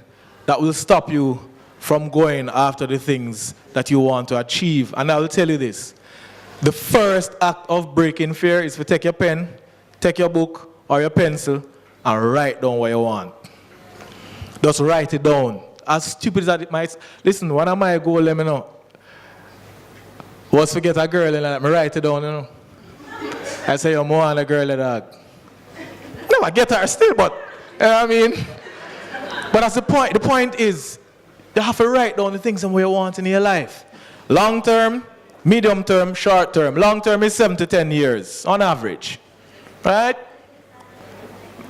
that will stop you from going after the things that you want to achieve. And I will tell you this. The first act of breaking fear is to take your pen, take your book or your pencil, and write down what you want. Just write it down. As stupid as it might. Listen, one of my goals, let me know, was to get a girl and let me write it down, you know. I say, you want a girl like that. Never get her still, but, you know what I mean? But that's the point. The point is, you have to write down the things that you want in your life. Long term, medium term, short term. Long term is 7 to 10 years, on average. Right?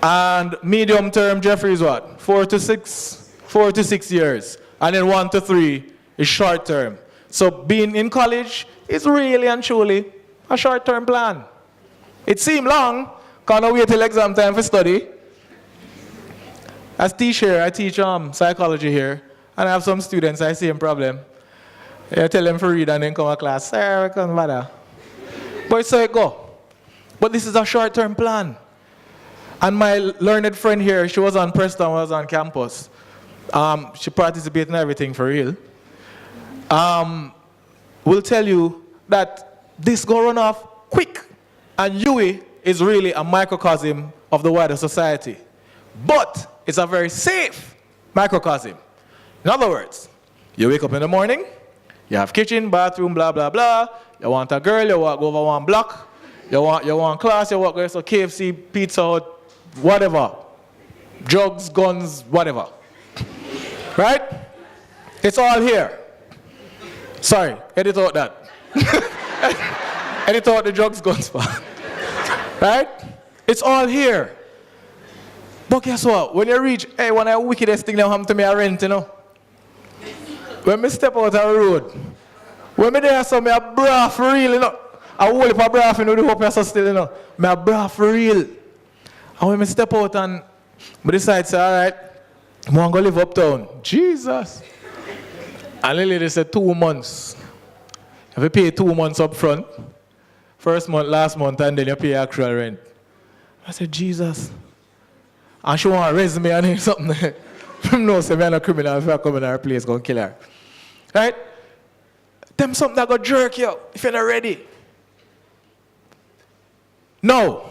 And medium term, Jeffrey, is what? 4 to 6 years. And then 1 to 3 is short term. So being in college is really and truly a short term plan. It seems long, can't wait till exam time for study. As teacher, I teach psychology here, and I have some students, I see a problem. I tell them to read and then come to class, sir, it doesn't matter. But so it go. But this is a short term plan. And my learned friend here, she was on Preston, was on campus. She participated in everything for real. Will tell you that this go run off quick. And UE is really a microcosm of the wider society. But it's a very safe microcosm. In other words, you wake up in the morning, you have kitchen, bathroom, blah, blah, blah. You want a girl, you walk over one block. You want class, you walk over to KFC, Pizza Hut, whatever. Drugs, guns, whatever. Right? It's all here. Sorry, edit out that. Edit out the drugs, guns part. Right? It's all here. But guess what? When you reach, hey, one of the wickedest things that happen to me, I rent, you know. When I step out of the road, when I there, so I bra for real, you know. I hold up a bra for you know, the hope you're so still, you know. I bra for real. And when I step out and I decide, say, all right, I'm going to go live uptown. Jesus. And the lady said 2 months. If you pay 2 months up front, first month, last month, and then you pay actual rent. I said, Jesus. And she want a resume and something. No, say, I'm not a criminal. If I come in her place, go and kill her. Right? Them something that go jerk you if you're not ready. Now,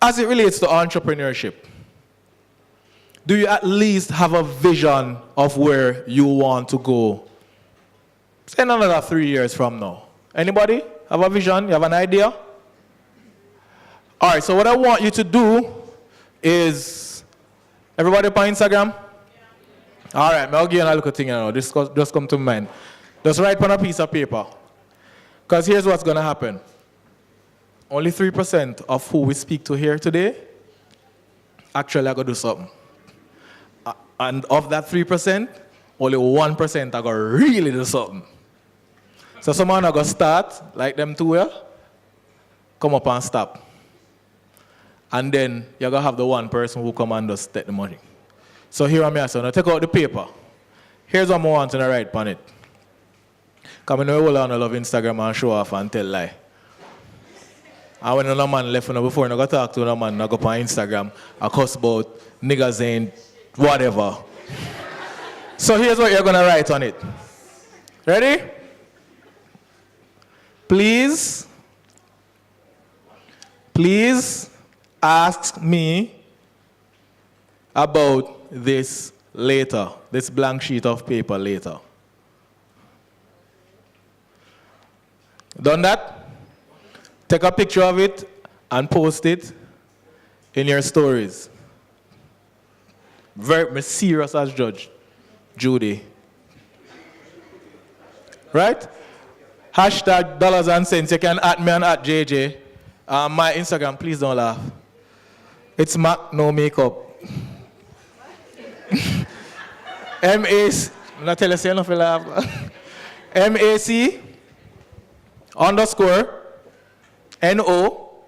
as it relates to entrepreneurship, do you at least have a vision of where you want to go? Say another 3 years from now. Anybody have a vision? You have an idea? All right, so what I want you to do is, everybody on Instagram? All right, I'll give you a look at thing now. This just come to mind. Just write on a piece of paper. Because here's what's going to happen. Only 3% of who we speak to here today actually are going to do something. And of that 3%, only 1% are going to really do something. So someone are going to start, like them two here, come up and stop. And then you're going to have the one person who come and just take the money. So here I'm here, so now take out the paper. Here's what I want to write on it. Because I know all on love Instagram and show off and tell lie. And when another man left before, I go talk to another man, I go on Instagram, I cuss about niggas ain't whatever. So here's what you're going to write on it. Ready? Please ask me about this later, this blank sheet of paper later. Done that? Take a picture of it and post it in your stories. Very serious as judge. Judy. Right? Hashtag dollars and cents. You can at me and at JJ. My Instagram, please don't laugh. It's Mac No Makeup. M-A-C, I'm not telling you nothing laugh. M-A-C _ N-O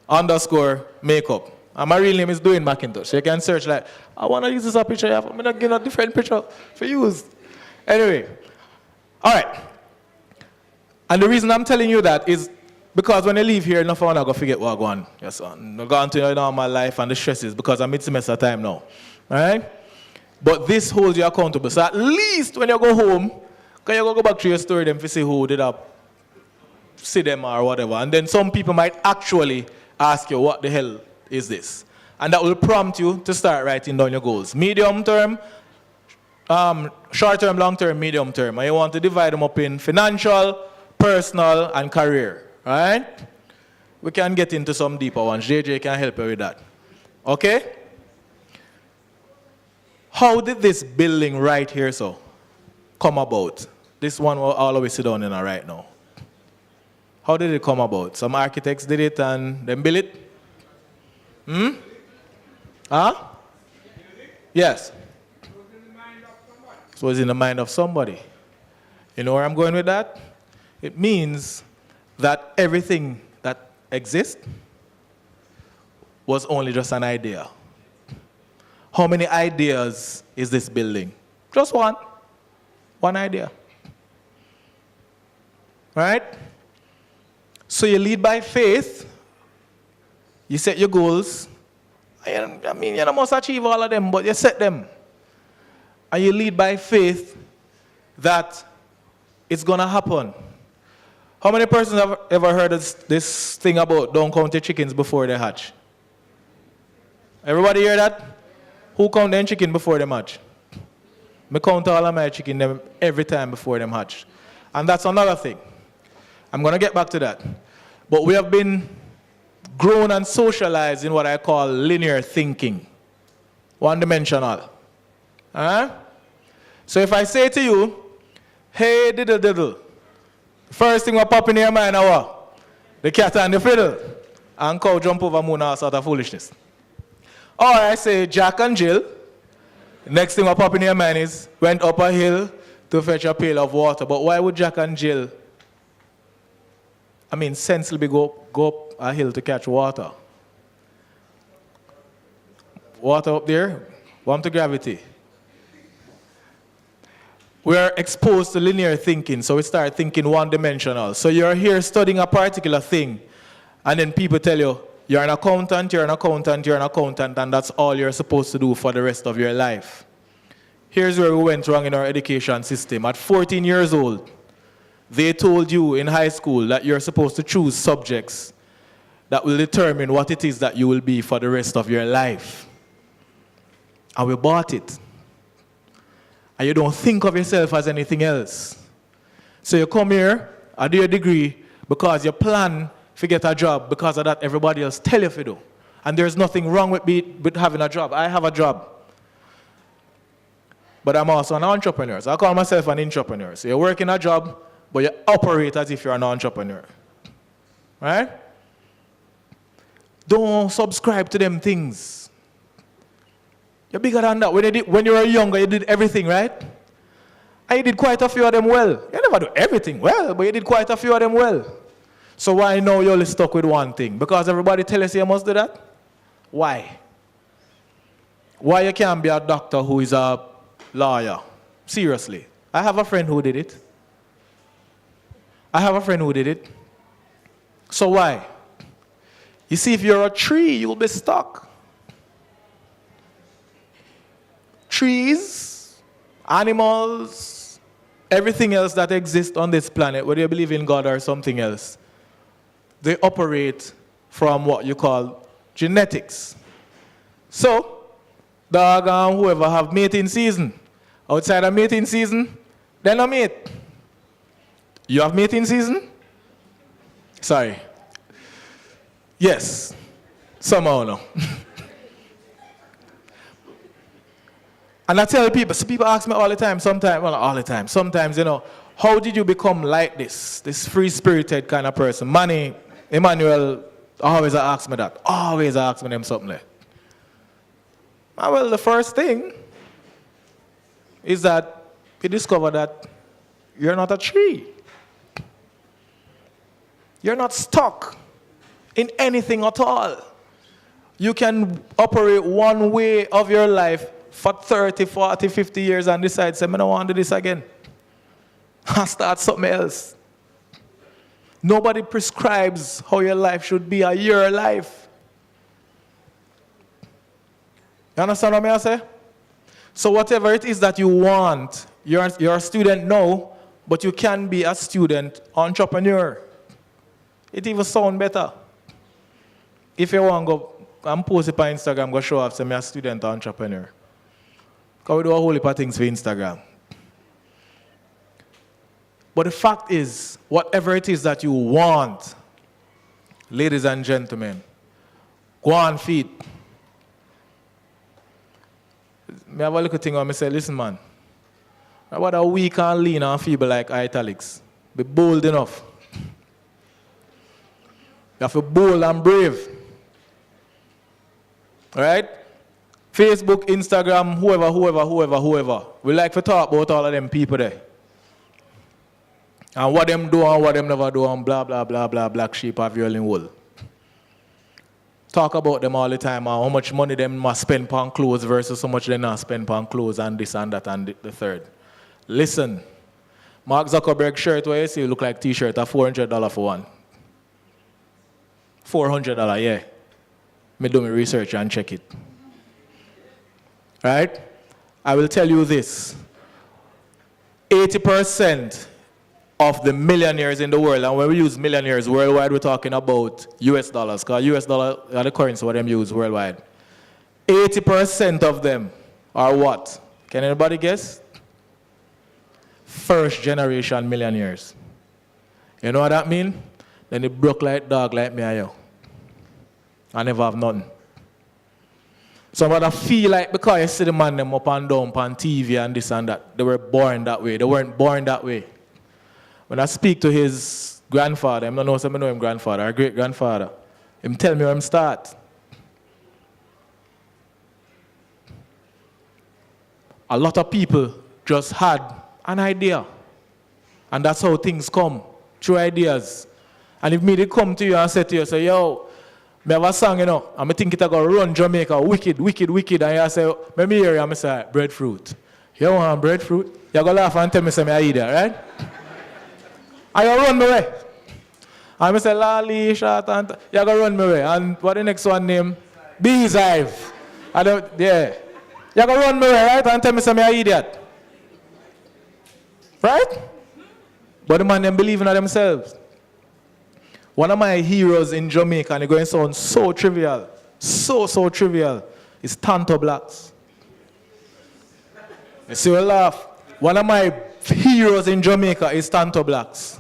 _ makeup. And my real name is Dwayne McIntosh. So you can search like, I want to use this picture. I'm going to get a different picture for use. Anyway, all right. And the reason I'm telling you that is because when I leave here, enough I go forget what I go on. Yes, I go on to your normal life and the stresses because I'm mid-semester time now. All right? But this holds you accountable. So at least when you go home, can you go back to your story them to see who did up, see them or whatever. And then some people might actually ask you, what the hell is this? And that will prompt you to start writing down your goals. Medium term, short term, long term, medium term. And you want to divide them up in financial, personal, and career. Right? We can get into some deeper ones. JJ can help you with that. Okay? How did this building right here so come about? This one will always sit down in right now. How did it come about? Some architects did it and then built it? Huh? Yes. It was in the mind of somebody. You know where I'm going with that? It means that everything that exists was only just an idea. How many ideas is this building? Just one. One idea. Right? So you lead by faith. You set your goals. I mean, you must achieve all of them, but you set them. And you lead by faith that it's going to happen. How many persons have ever heard of this thing about don't count your chickens before they hatch? Everybody hear that? Who count their chicken before they hatch? I count all of my chicken every time before they hatch. And that's another thing. I'm going to get back to that. But we have been grown and socialized in what I call linear thinking. One-dimensional. So if I say to you, hey, diddle diddle, first thing will pop in your mind is what? The cat and the fiddle. And cow jump over moon or sort of foolishness. Or I say Jack and Jill. Next thing will pop in your mind is went up a hill to fetch a pail of water. But why would Jack and Jill, sensibly go up a hill to catch water? Water up there, warm to gravity. We are exposed to linear thinking, so we start thinking one-dimensional. So you're here studying a particular thing, and then people tell you, you're an accountant, you're an accountant, you're an accountant, and that's all you're supposed to do for the rest of your life. Here's where we went wrong in our education system. At 14 years old, they told you in high school that you're supposed to choose subjects that will determine what it is that you will be for the rest of your life. And we bought it. And you don't think of yourself as anything else. So you come here, I do your degree, because you plan to get a job. Because of that, everybody else tell you to do. And there's nothing wrong with having a job. I have a job. But I'm also an entrepreneur. So I call myself an entrepreneur. So you work in a job, but you operate as if you're an entrepreneur. Right? Don't subscribe to them things. You're bigger than that. When you were younger, you did everything, right? And you did quite a few of them well. You never do everything well, but you did quite a few of them well. So why now you're only stuck with one thing? Because everybody tells you must do that? Why? Why you can't be a doctor who is a lawyer? Seriously. I have a friend who did it. So why? You see, if you're a tree, you'll be stuck. Trees, animals, everything else that exists on this planet, whether you believe in God or something else, they operate from what you call genetics. So, dog and whoever have mating season. Outside of mating season, they're not mate. You have mating season? Sorry. Yes. Somehow no. And I tell people, so people ask me all the time, sometimes, well, not all the time, sometimes, you know, how did you become like this free-spirited kind of person? Manny, Emmanuel, always ask me that. Always ask me them something like. Well, the first thing is that you discover that you're not a tree. You're not stuck in anything at all. You can operate one way of your life for 30, 40, 50 years and decide, say, I don't want to do this again. And start something else. Nobody prescribes how your life should be or your life. You understand what I say? So whatever it is that you want, you're a student now, but you can be a student entrepreneur. It even sounds better. If you want to go and post it on Instagram, go show off, say, I'm a student entrepreneur. Because we do a whole heap of things for Instagram. But the fact is, whatever it is that you want, ladies and gentlemen, go on feet. I have a little thing on me say, listen, man, about a weak and lean and feeble like italics. Be bold enough. You have to be bold and brave. All right? Facebook, Instagram, whoever. We like to talk about all of them people there. And what them do and what them never do and blah, blah, blah, blah, black sheep have yelling wool. Talk about them all the time and how much money them must spend on clothes versus how much they not spend on clothes and this and that and the third. Listen, Mark Zuckerberg shirt where you see look like t-shirt at $400 for one. $400, yeah. Me do my research and check it. Right? I will tell you this. 80% of the millionaires in the world, and when we use millionaires worldwide, we're talking about US dollars, because US dollar are the currency what them use worldwide. 80% of them are what? Can anybody guess? First generation millionaires. You know what that means? Then they broke like dog like me and you. I never have nothing. Somebody feel like because you see the man them up and down on TV and this and that, they were born that way. They weren't born that way. When I speak to his grandfather, I don't know if I know him grandfather, or great-grandfather, him tell me where him start. A lot of people just had an idea. And that's how things come, through ideas. And if me they come to you and say to you, say, yo, me have a song, you know, and I think it's going to run Jamaica, wicked. And you say, let me hear you, and I say, breadfruit. You want breadfruit? You're going to laugh and tell me, say, I eat that, right? And you run me away. And I say, Lali, shot, and you're going to run me away. And what the next one name? Bee's Hive. Yeah. You're going to run me away, right? And tell me, say, I eat that. Right? But the man, them believing in themselves. One of my heroes in Jamaica, and it's going to sound so trivial, so trivial, is Tanto Blacks. You see, we laugh. One of my heroes in Jamaica is Tanto Blacks.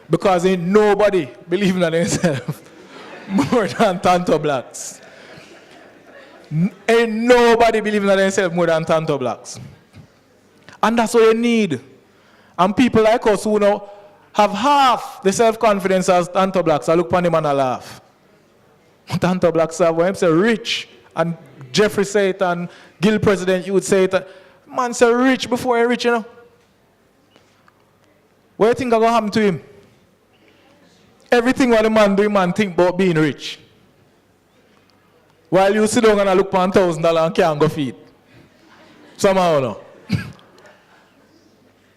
Because ain't nobody believing in themselves more than Tanto Blacks. Ain't nobody believing in themselves more than Tanto Blacks. And that's what you need. And people like us who know have half the self-confidence as Tanto Blacks. I look upon him and I laugh. Tanto Blacks have when him say rich, and Jeffrey say it, and Gil President, you would say it. Man say rich before he rich, you know. What do you think is going to happen to him? Everything what the man do, man think about being rich. While you sit down and look for $1,000 and can't go feed. Somehow, no.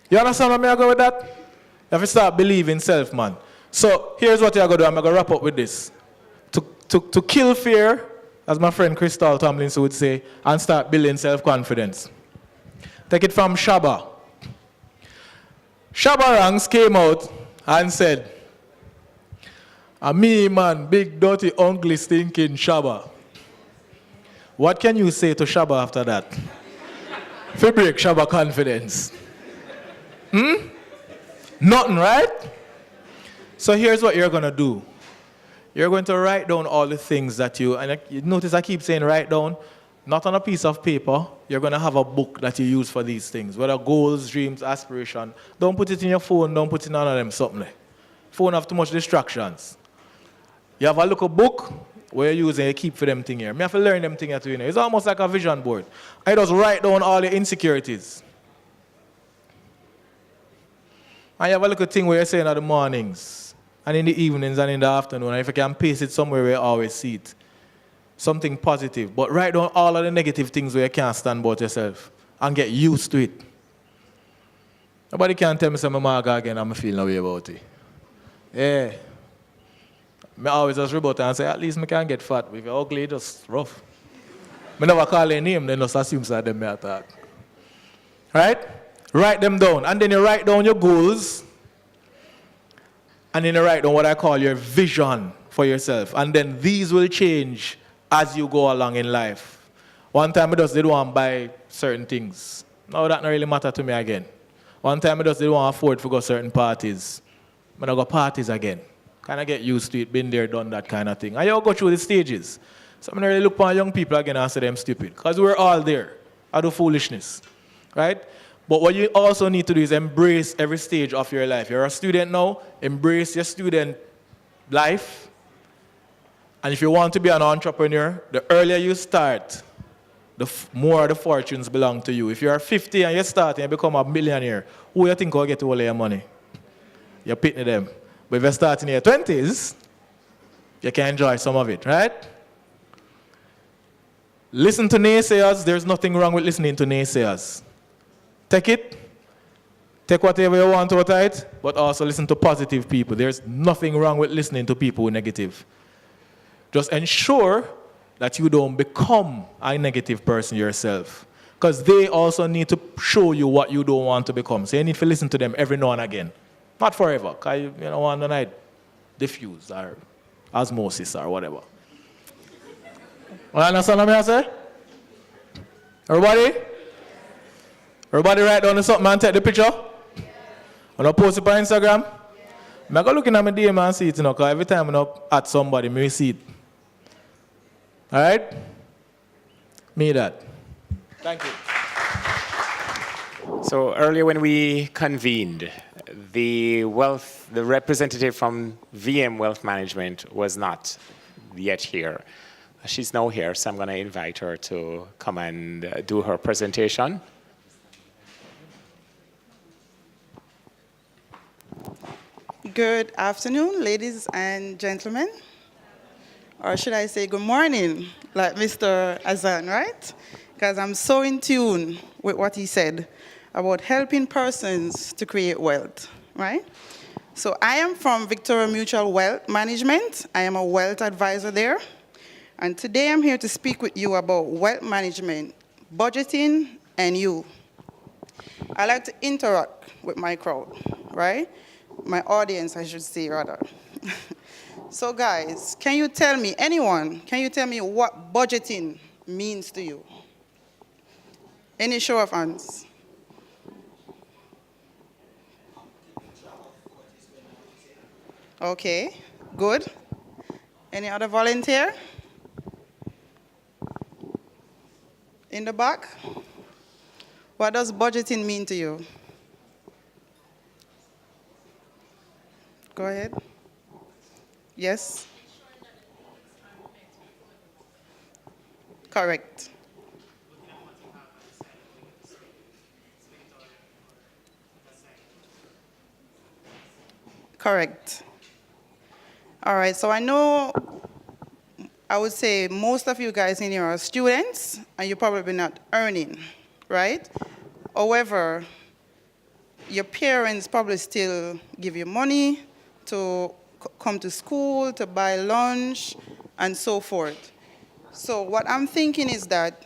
You understand what I go with that? You have to start believing self, man. So here's what you're going to do. I'm going to wrap up with this. To kill fear, as my friend Crystal Tomlinson would say, and start building self-confidence. Take it from Shabba. Shabba Ranks came out and said, me, man, big, dirty, ugly, stinking Shabba. What can you say to Shabba after that? If you break Shabba confidence. Nothing, right? So here's what you're going to do. You're going to write down all the things that you notice I keep saying write down, not on a piece of paper. You're going to have a book that you use for these things, whether goals, dreams, aspiration. Don't put it in your phone. Don't put it in none of them something. Phone have too much distractions. You have a little book where you use and you keep for them things here. Me have to learn them things here too. You know. It's almost like a vision board. I just write down all your insecurities. And you have a little thing where you say in the mornings, and in the evenings, and in the afternoon. And if you can paste it somewhere where you always see it. Something positive. But write down all of the negative things where you can't stand about yourself. And get used to it. Nobody can tell me something again I'm feeling no way about it. Yeah. I always just rebut and say, at least I can get fat. If you're ugly, just rough. I never call their name, then just assume that them may attack. Right? Write them down. And then you write down your goals. And then you write down what I call your vision for yourself. And then these will change as you go along in life. One time I just didn't want to buy certain things. Now that don't really matter to me again. One time I just didn't want to afford to go to certain parties. I don't go parties again. Kind of get used to it, been there, done that kind of thing. And you go through the stages. So I really look upon young people again and say them stupid. Because we're all there. I do foolishness. Right? But what you also need to do is embrace every stage of your life. You're a student now, embrace your student life. And if you want to be an entrepreneur, the earlier you start, the more the fortunes belong to you. If you're 50 and you start and you become a millionaire, who do you think will get all your money? You're pitting them. But if you start in your 20s, you can enjoy some of it, right? Listen to naysayers. There's nothing wrong with listening to naysayers. Take it. Take whatever you want out of it, but also listen to positive people. There's nothing wrong with listening to people who are negative. Just ensure that you don't become a negative person yourself. Because they also need to show you what you don't want to become. So you need to listen to them every now and again. Not forever, because you don't want to night diffuse or osmosis or whatever. You understand what I say? Everybody? Everybody write down something and take the picture? And I post it on Instagram? I go looking at my DM and see it, because every time I at somebody, I see it. All right? Me that. Thank you. So earlier when we convened, the representative from VM Wealth Management was not yet here. She's now here, so I'm going to invite her to come and do her presentation. Good afternoon, ladies and gentlemen. Or should I say good morning, like Mr. Azan, right? Because I'm so in tune with what he said about helping persons to create wealth, right? So I am from Victoria Mutual Wealth Management. I am a wealth advisor there. And today I'm here to speak with you about wealth management, budgeting, and you. I like to interact with my crowd, right? My audience, I should say, rather. So guys, can you tell me, anyone, can you tell me what budgeting means to you? Any show of hands? Okay, good. Any other volunteer? In the back? What does budgeting mean to you? Go ahead. Yes? Correct. Correct. All right, so I know, I would say most of you guys in here are students, and you're probably not earning, right? However, your parents probably still give you money to come to school, to buy lunch, and so forth. So what I'm thinking is that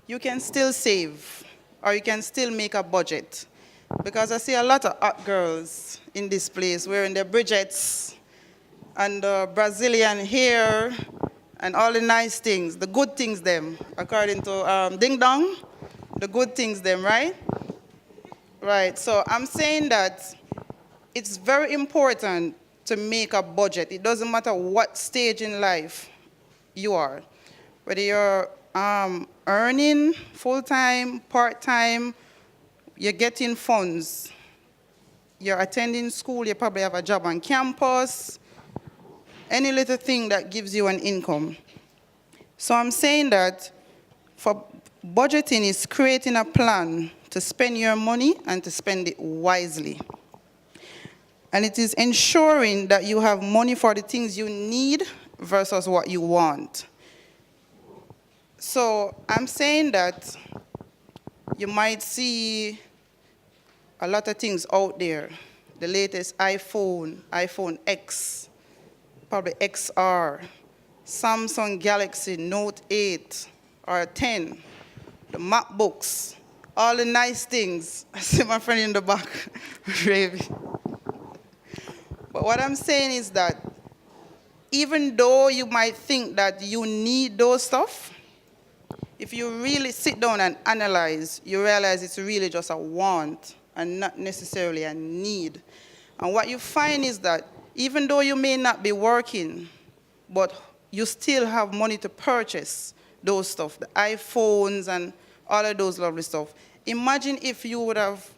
you can still save, or you can still make a budget. Because I see a lot of hot girls in this place wearing their Bridgets and the Brazilian hair and all the nice things, the good things them, according to Ding Dong, the good things them, right? Right, so I'm saying that it's very important to make a budget. It doesn't matter what stage in life you are, whether you're earning full-time, part-time, you're getting funds. You're attending school, you probably have a job on campus, any little thing that gives you an income. So I'm saying that for budgeting is creating a plan to spend your money and to spend it wisely. And it is ensuring that you have money for the things you need versus what you want. So I'm saying that you might see a lot of things out there. The latest iPhone, iPhone X, probably XR, Samsung Galaxy Note 8 or 10, the MacBooks, all the nice things. I see my friend in the back, Ravi. But what I'm saying is that even though you might think that you need those stuff, if you really sit down and analyze, you realize it's really just a want and not necessarily a need. And what you find is that even though you may not be working, but you still have money to purchase those stuff, the iPhones and all of those lovely stuff. Imagine if you would have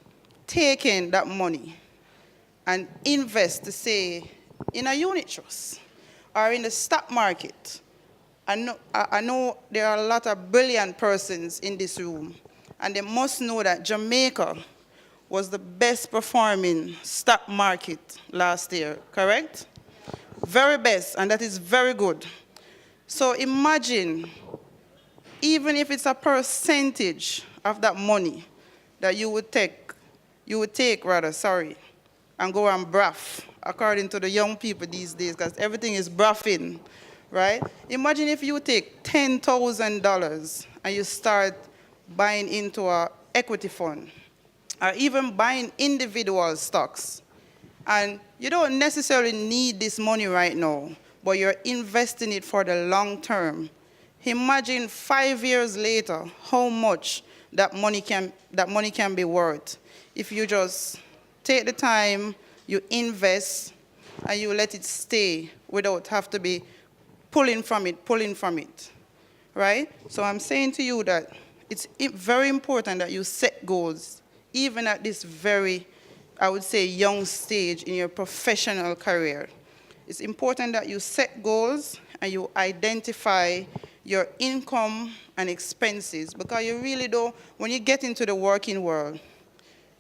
taken that money and invest, to say, in a unit trust or in the stock market. I know there are a lot of brilliant persons in this room, and they must know that Jamaica was the best performing stock market last year, correct? Very best, and that is very good. So imagine, even if it's a percentage of that money that you would take, and go and braff, according to the young people these days, because everything is braffing, right? Imagine if you take $10,000 and you start buying into an equity fund, or even buying individual stocks. And you don't necessarily need this money right now, but you're investing it for the long term. Imagine 5 years later how much that money can be worth if you just take the time, you invest, and you let it stay without have to be pulling from it, right? So I'm saying to you that it's very important that you set goals, even at this very, I would say, young stage in your professional career. It's important that you set goals and you identify your income and expenses, because you really don't, when you get into the working world,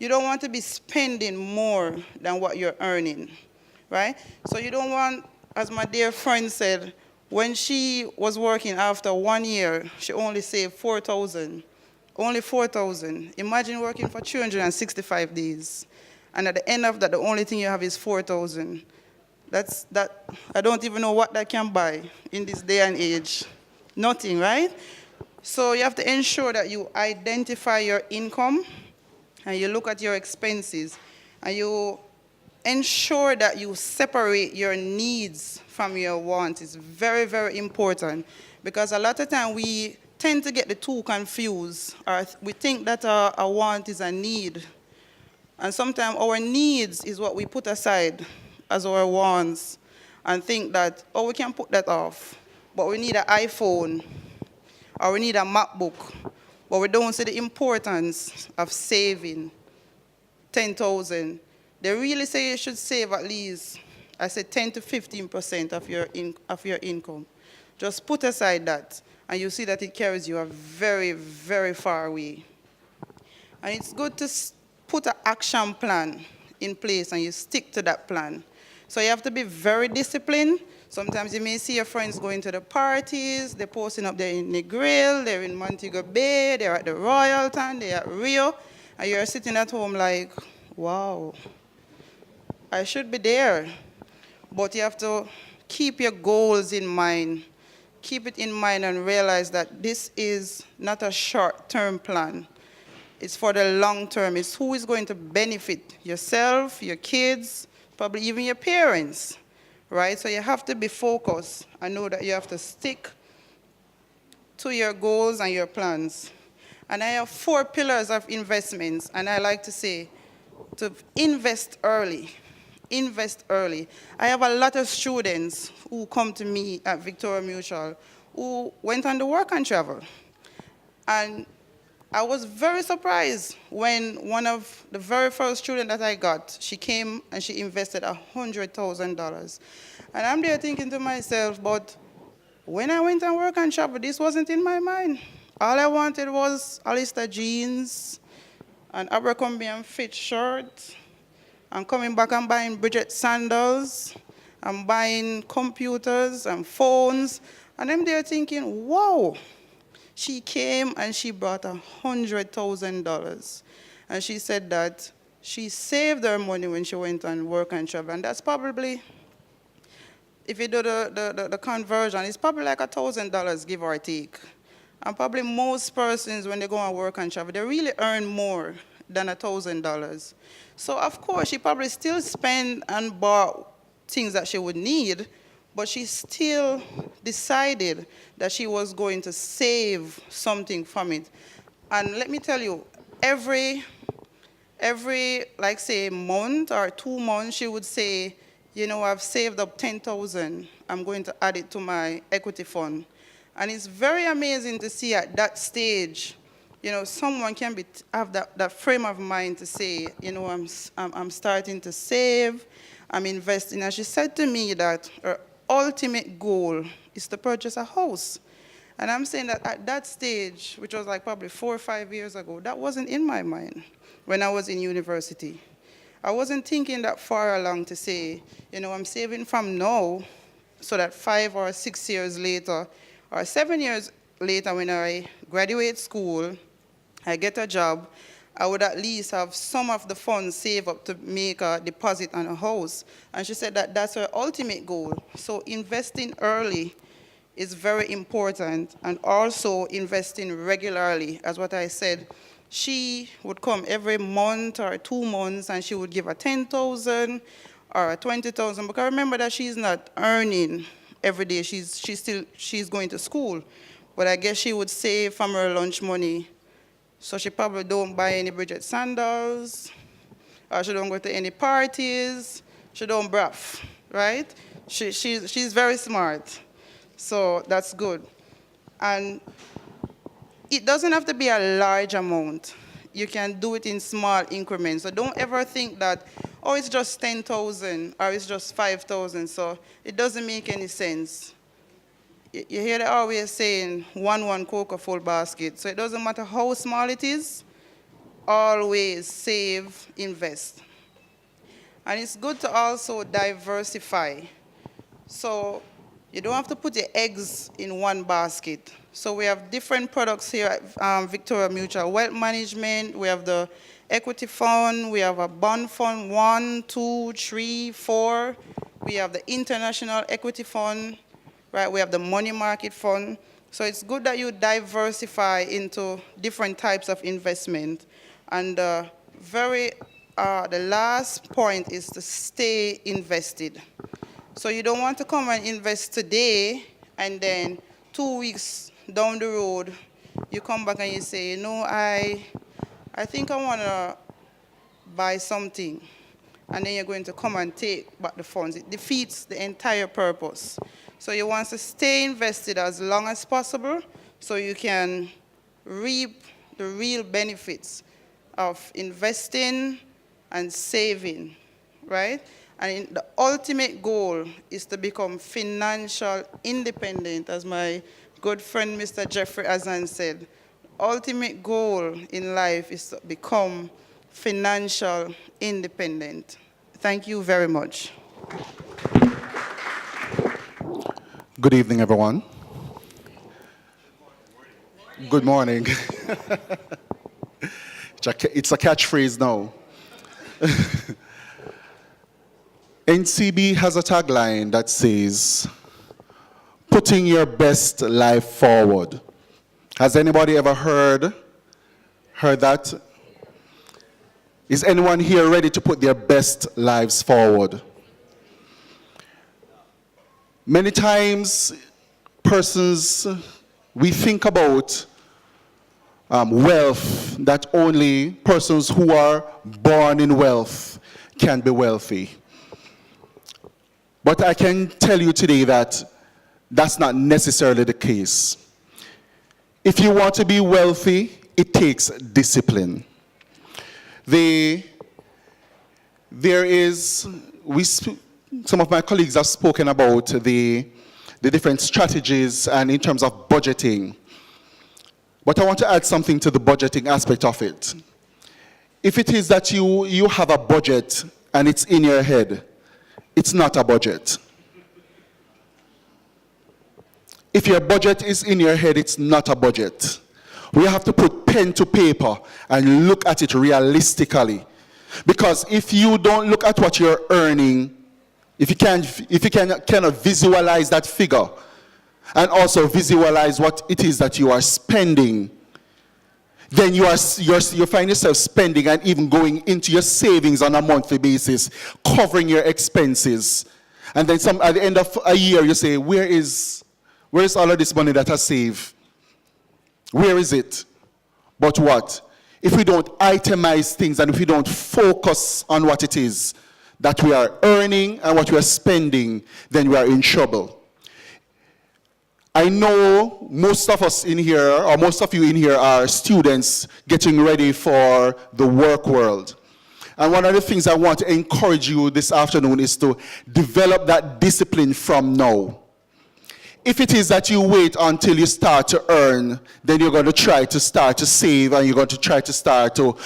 you don't want to be spending more than what you're earning, right? So you don't want, as my dear friend said, when she was working after 1 year, she only saved $4,000. Only $4,000. Imagine working for 365 days. And at the end of that, the only thing you have is $4,000. I don't even know what that can buy in this day and age. Nothing, right? So you have to ensure that you identify your income and you look at your expenses and you ensure that you separate your needs from your wants. It's very, very important, because a lot of time we tend to get the two confused, or we think that a want is a need. And sometimes our needs is what we put aside as our wants and think that, oh, we can put that off. But we need an iPhone or we need a MacBook. But we don't see the importance of saving $10,000. They really say you should save at least, I said 10 to 15% of your income. Just put aside that, and you see that it carries you a very, very far way. And it's good to put an action plan in place, and you stick to that plan. So you have to be very disciplined. Sometimes you may see your friends going to the parties, they're posting up there in the Grill, they're in Montego Bay, they're at the Royalton, they're at Rio, and you're sitting at home like, wow, I should be there. But you have to keep your goals in mind. Keep it in mind and realize that this is not a short-term plan. It's for the long term. It's who is going to benefit yourself, your kids, probably even your parents, right? So you have to be focused and know that you have to stick to your goals and your plans. And I have 4 pillars of investments, and I like to say to invest early. Invest early. I have a lot of students who come to me at Victoria Mutual who went on the work and travel. And I was very surprised when one of the very first student that I got, she came and she invested $100,000. And I'm there thinking to myself, but when I went and worked and traveled, this wasn't in my mind. All I wanted was Alistair jeans, an Abercrombie and Fitch shirt. I'm coming back and buying Bridget sandals. I'm buying computers and phones. And I'm there thinking, wow. She came and she brought $100,000. And she said that she saved her money when she went and work and travel. And that's probably, if you do the conversion, it's probably like $1,000, give or take. And probably most persons, when they go and work and travel, they really earn more than $1,000. So of course, she probably still spend and bought things that she would need, but she still decided that she was going to save something from it. And let me tell you, every like say month or 2 months, she would say, you know, I've saved up 10,000. I'm going to add it to my equity fund. And it's very amazing to see at that stage, you know, someone can have that frame of mind to say, you know, I'm starting to save, I'm investing. And she said to me that her ultimate goal is to purchase a house. And I'm saying that at that stage, which was like probably 4 or 5 years ago, that wasn't in my mind when I was in university. I wasn't thinking that far along to say, you know, I'm saving from now so that 5 or 6 years later or 7 years later when I graduate school, I get a job, I would at least have some of the funds saved up to make a deposit on a house. And she said that that's her ultimate goal. So investing early is very important, and also investing regularly. As what I said, she would come every month or 2 months and she would give a 10,000 or a 20,000, because remember that she's not earning every day. She's going to school. But I guess she would save from her lunch money. So she probably don't buy any Bridget sandals, or she don't go to any parties, she don't bruff, right? She's very smart. So that's good. And it doesn't have to be a large amount. You can do it in small increments. So don't ever think that, oh, it's just 10,000 or it's just 5,000. So it doesn't make any sense. You hear they always saying, one coke, a full basket. So it doesn't matter how small it is, always save, invest. And it's good to also diversify. So you don't have to put your eggs in one basket. So we have different products here at Victoria Mutual Wealth Management. We have the equity fund. We have a bond fund, 1, 2, 3, 4. We have the international equity fund. Right, we have the money market fund. So it's good that you diversify into different types of investment. And the last point is to stay invested. So you don't want to come and invest today, and then 2 weeks down the road, you come back and you say, you know, I think I want to buy something. And then you're going to come and take back the funds. It defeats the entire purpose. So you want to stay invested as long as possible so you can reap the real benefits of investing and saving, right? And the ultimate goal is to become financial independent, as my good friend Mr. Jeffrey Azan said. The ultimate goal in life is to become financial independent. Thank you very much. Good evening, everyone. Good morning. It's a catchphrase now. NCB has a tagline that says, putting your best life forward. Has anybody ever heard that? Is anyone here ready to put their best lives forward? Many times, we think about wealth, that only persons who are born in wealth can be wealthy. But I can tell you today that that's not necessarily the case. If you want to be wealthy, it takes discipline. Some of my colleagues have spoken about the different strategies and in terms of budgeting. But I want to add something to the budgeting aspect of it. If it is that you have a budget and it's in your head, it's not a budget. If your budget is in your head, it's not a budget. We have to put pen to paper and look at it realistically. Because if you don't look at what you're earning, if you cannot visualize that figure, and also visualize what it is that you are spending, then you find yourself spending and even going into your savings on a monthly basis, covering your expenses. And then at the end of a year, you say, where is all of this money that I save? Where is it? But what? If we don't itemize things and if we don't focus on what it is that we are earning and what we are spending, then we are in trouble. I know most of us in here, or most of you in here, are students getting ready for the work world. And one of the things I want to encourage you this afternoon is to develop that discipline from now. If it is that you wait until you start to earn, then you're going to try to start to save and you're going to try to start to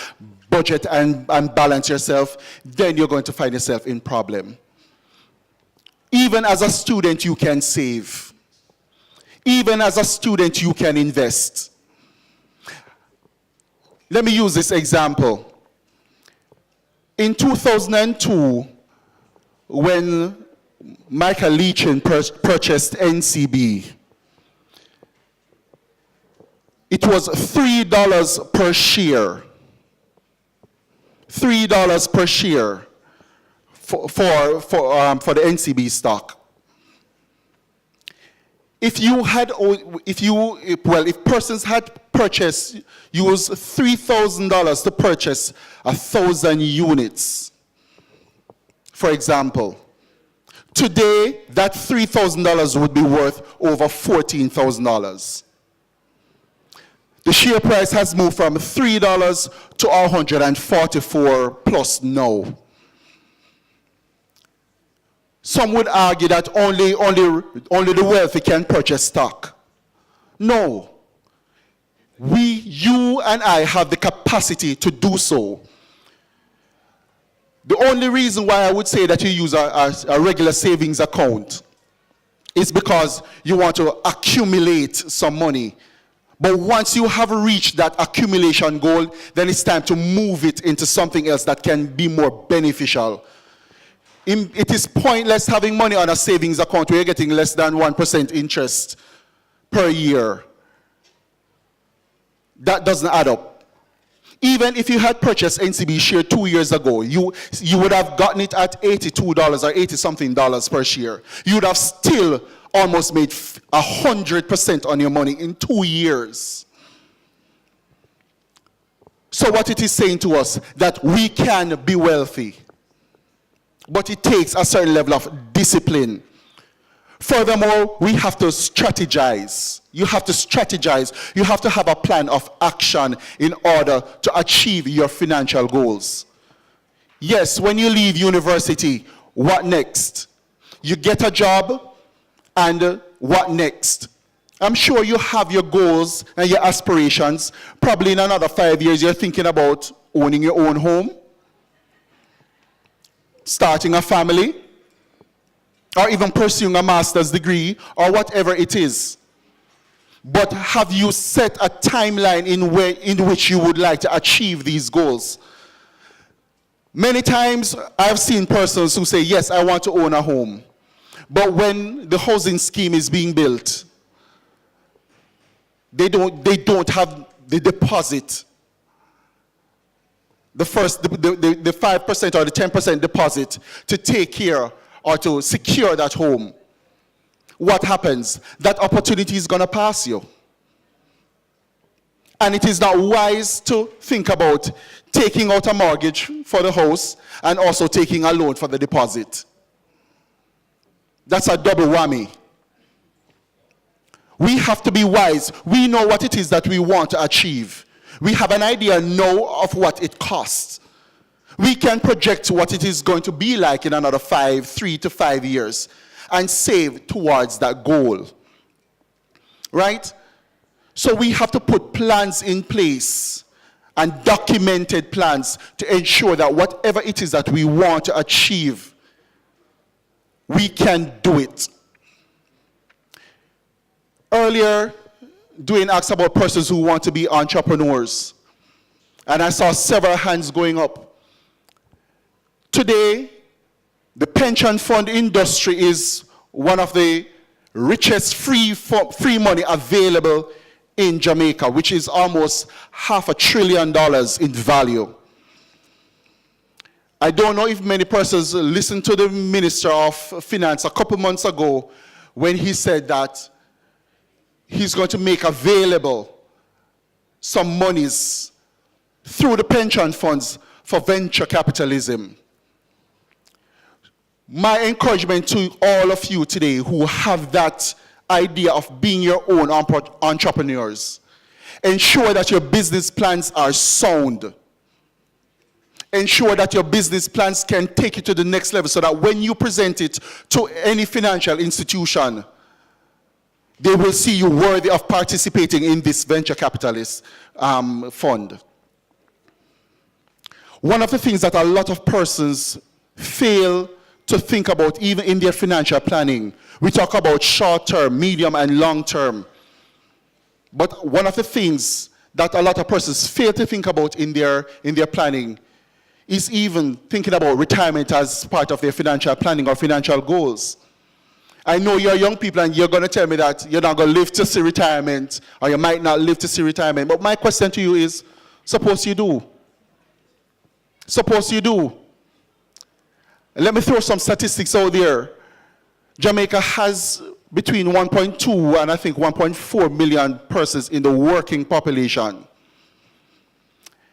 budget and balance yourself, then you're going to find yourself in problem. Even as a student, you can save. Even as a student, you can invest. Let me use this example. In 2002, when Michael Leachin purchased NCB, it was $3 per share. $3 per share for the NCB stock. If persons had used $3,000 to purchase 1,000 units, for example, today that $3,000 would be worth over $14,000. The share price has moved from $3 to $144 plus now. Some would argue that only the wealthy can purchase stock. No. You and I have the capacity to do so. The only reason why I would say that you use a regular savings account is because you want to accumulate some money. But once you have reached that accumulation goal, then it's time to move it into something else that can be more beneficial. It is pointless having money on a savings account where you're getting less than 1% interest per year. That doesn't add up. Even if you had purchased NCB share 2 years ago, you would have gotten it at $82 or 80-something per share. You would have still almost made 100% on your money in 2 years. So what it is saying to us, that we can be wealthy. But it takes a certain level of discipline. Furthermore, we have to strategize. You have to strategize. You have to have a plan of action in order to achieve your financial goals. Yes, when you leave university, what next? You get a job, and what next? I'm sure you have your goals and your aspirations. Probably in another 5 years, you're thinking about owning your own home, starting a family, or even pursuing a master's degree, or whatever it is. But have you set a timeline in which you would like to achieve these goals? Many times I've seen persons who say, yes, I want to own a home. But when the housing scheme is being built, they don't have the deposit. The 5% or the 10% deposit to take care or to secure that home. What happens? That opportunity is going to pass you. And it is not wise to think about taking out a mortgage for the house and also taking a loan for the deposit. That's a double whammy. We have to be wise. We know what it is that we want to achieve. We have an idea now of what it costs. We can project what it is going to be like in another 3 to 5 years and save towards that goal. Right? So we have to put plans in place and documented plans to ensure that whatever it is that we want to achieve, we can do it. Earlier, Dwayne asked about persons who want to be entrepreneurs. And I saw several hands going up. Today, the pension fund industry is one of the richest free money available in Jamaica, which is almost $500 billion in value. I don't know if many persons listened to the Minister of Finance a couple months ago when he said that he's going to make available some monies through the pension funds for venture capitalism. My encouragement to all of you today who have that idea of being your own entrepreneurs, ensure that your business plans are sound. Ensure that your business plans can take you to the next level so that when you present it to any financial institution, they will see you worthy of participating in this venture capitalist fund. One of the things that a lot of persons fail to think about, even in their financial planning, we talk about short-term, medium, and long-term. But one of the things that a lot of persons fail to think about in their planning is even thinking about retirement as part of their financial planning or financial goals. I know you're young people and you're going to tell me that you're not going to live to see retirement, or you might not live to see retirement. But my question to you is, suppose you do. Suppose you do. Let me throw some statistics out there. Jamaica has between 1.2 and I think 1.4 million persons in the working population.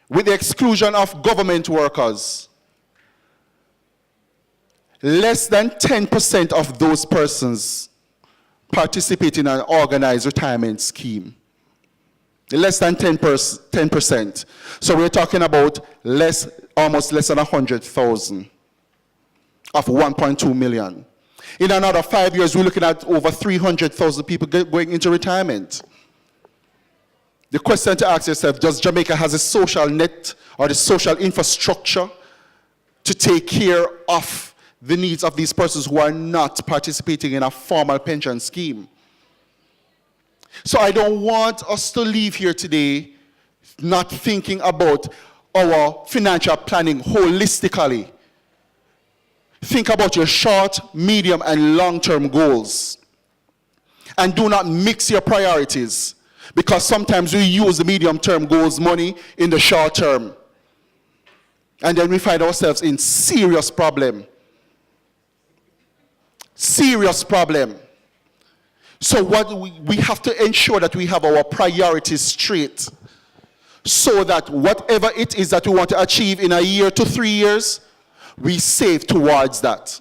With the exclusion of government workers, less than 10% of those persons participate in an organized retirement scheme. Less than 10%. So we're talking about almost less than 100,000 of 1.2 million. In another 5 years, we're looking at over 300,000 people going into retirement. The question to ask yourself, does Jamaica has a social net or the social infrastructure to take care of the needs of these persons who are not participating in a formal pension scheme? So I don't want us to leave here today not thinking about our financial planning holistically. Think about your short, medium, and long-term goals. And do not mix your priorities, because sometimes we use the medium-term goals money in the short term. And then we find ourselves in serious problem. Serious problem. So what we have to ensure that we have our priorities straight, so that whatever it is that we want to achieve in a year to 3 years, we save towards that.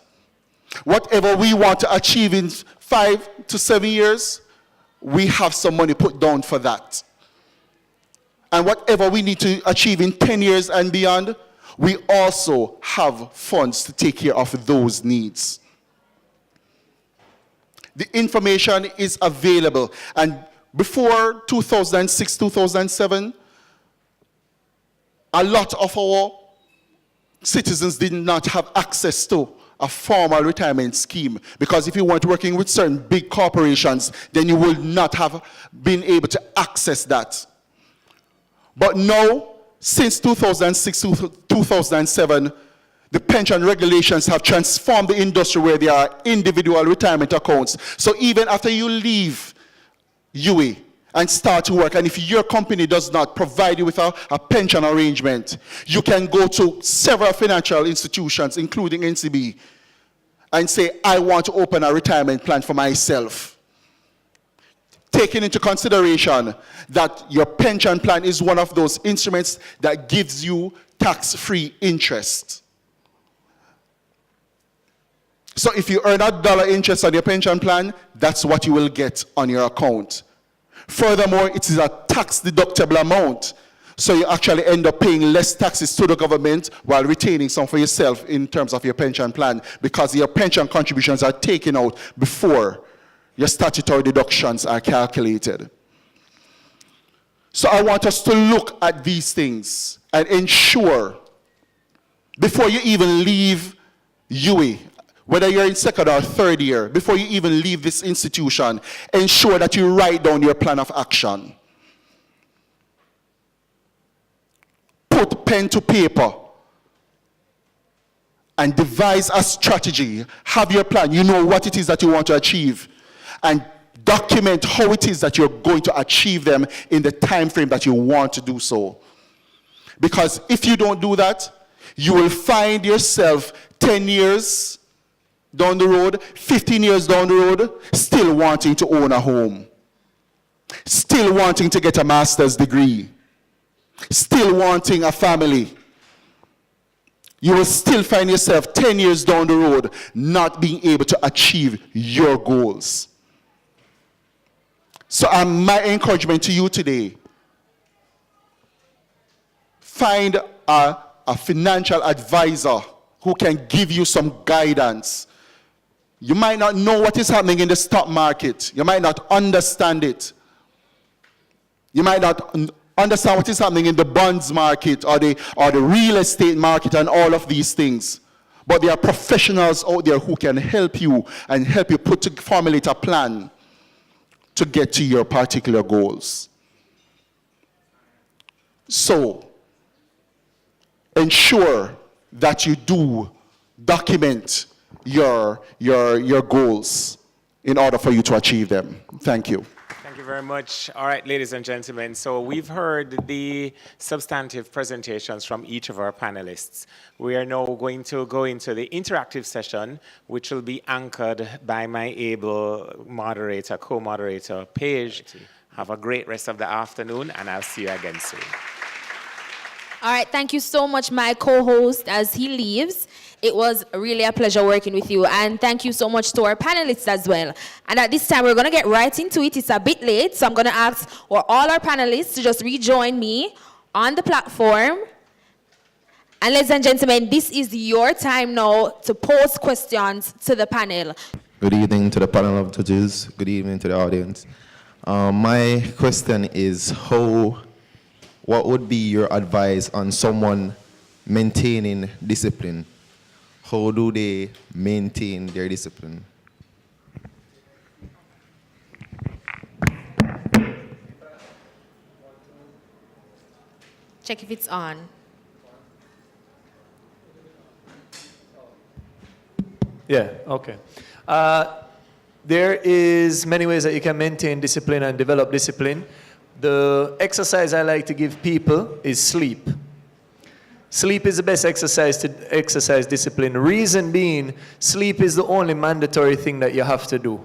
Whatever we want to achieve in 5 to 7 years, we have some money put down for that. And whatever we need to achieve in 10 years and beyond, we also have funds to take care of those needs. The information is available. And before 2006, 2007, a lot of our citizens did not have access to a formal retirement scheme, because if you weren't working with certain big corporations, then you will not have been able to access that. But now, since 2006 to 2007, the pension regulations have transformed the industry where there are individual retirement accounts. So even after you leave UWI and start to work, and if your company does not provide you with a pension arrangement, you can go to several financial institutions, including NCB, and say, I want to open a retirement plan for myself. Taking into consideration that your pension plan is one of those instruments that gives you tax-free interest. So if you earn $1 interest on your pension plan, that's what you will get on your account. Furthermore, it is a tax-deductible amount. So you actually end up paying less taxes to the government while retaining some for yourself in terms of your pension plan, because your pension contributions are taken out before your statutory deductions are calculated. So I want us to look at these things and ensure, before you even leave UWI, whether you're in second or third year, before you even leave this institution, ensure that you write down your plan of action. Put pen to paper and devise a strategy. Have your plan. You know what it is that you want to achieve. And document how it is that you're going to achieve them in the time frame that you want to do so. Because if you don't do that, you will find yourself 10 years down the road, 15 years down the road, still wanting to own a home, still wanting to get a master's degree, still wanting a family. You will still find yourself 10 years down the road not being able to achieve your goals. So my encouragement to you today, find a financial advisor who can give you some guidance. You might not know what is happening in the stock market. You might not understand it. You might not understand what is happening in the bonds market or the real estate market and all of these things. But there are professionals out there who can help you and help you formulate a plan to get to your particular goals. So, ensure that you do document your goals in order for you to achieve them. Thank you. Thank you very much. All right, ladies and gentlemen, so we've heard the substantive presentations from each of our panelists. We are now going to go into the interactive session, which will be anchored by my able moderator, co-moderator, Paige. Have a great rest of the afternoon, and I'll see you again soon. All right, thank you so much, my co-host, as he leaves. It was really a pleasure working with you, and thank you so much to our panelists as well. And at this time, we're going to get right into it. It's a bit late, so I'm going to ask for all our panelists to just rejoin me on the platform. And ladies and gentlemen, this is your time now to pose questions to the panel. Good evening to the panel of judges. Good evening to the audience. My question is, what would be your advice on someone maintaining discipline? How do they maintain their discipline? Check if it's on. Yeah, okay. There is many ways that you can maintain discipline and develop discipline. The exercise I like to give people is sleep. Sleep is the best exercise to exercise discipline. Reason being, sleep is the only mandatory thing that you have to do.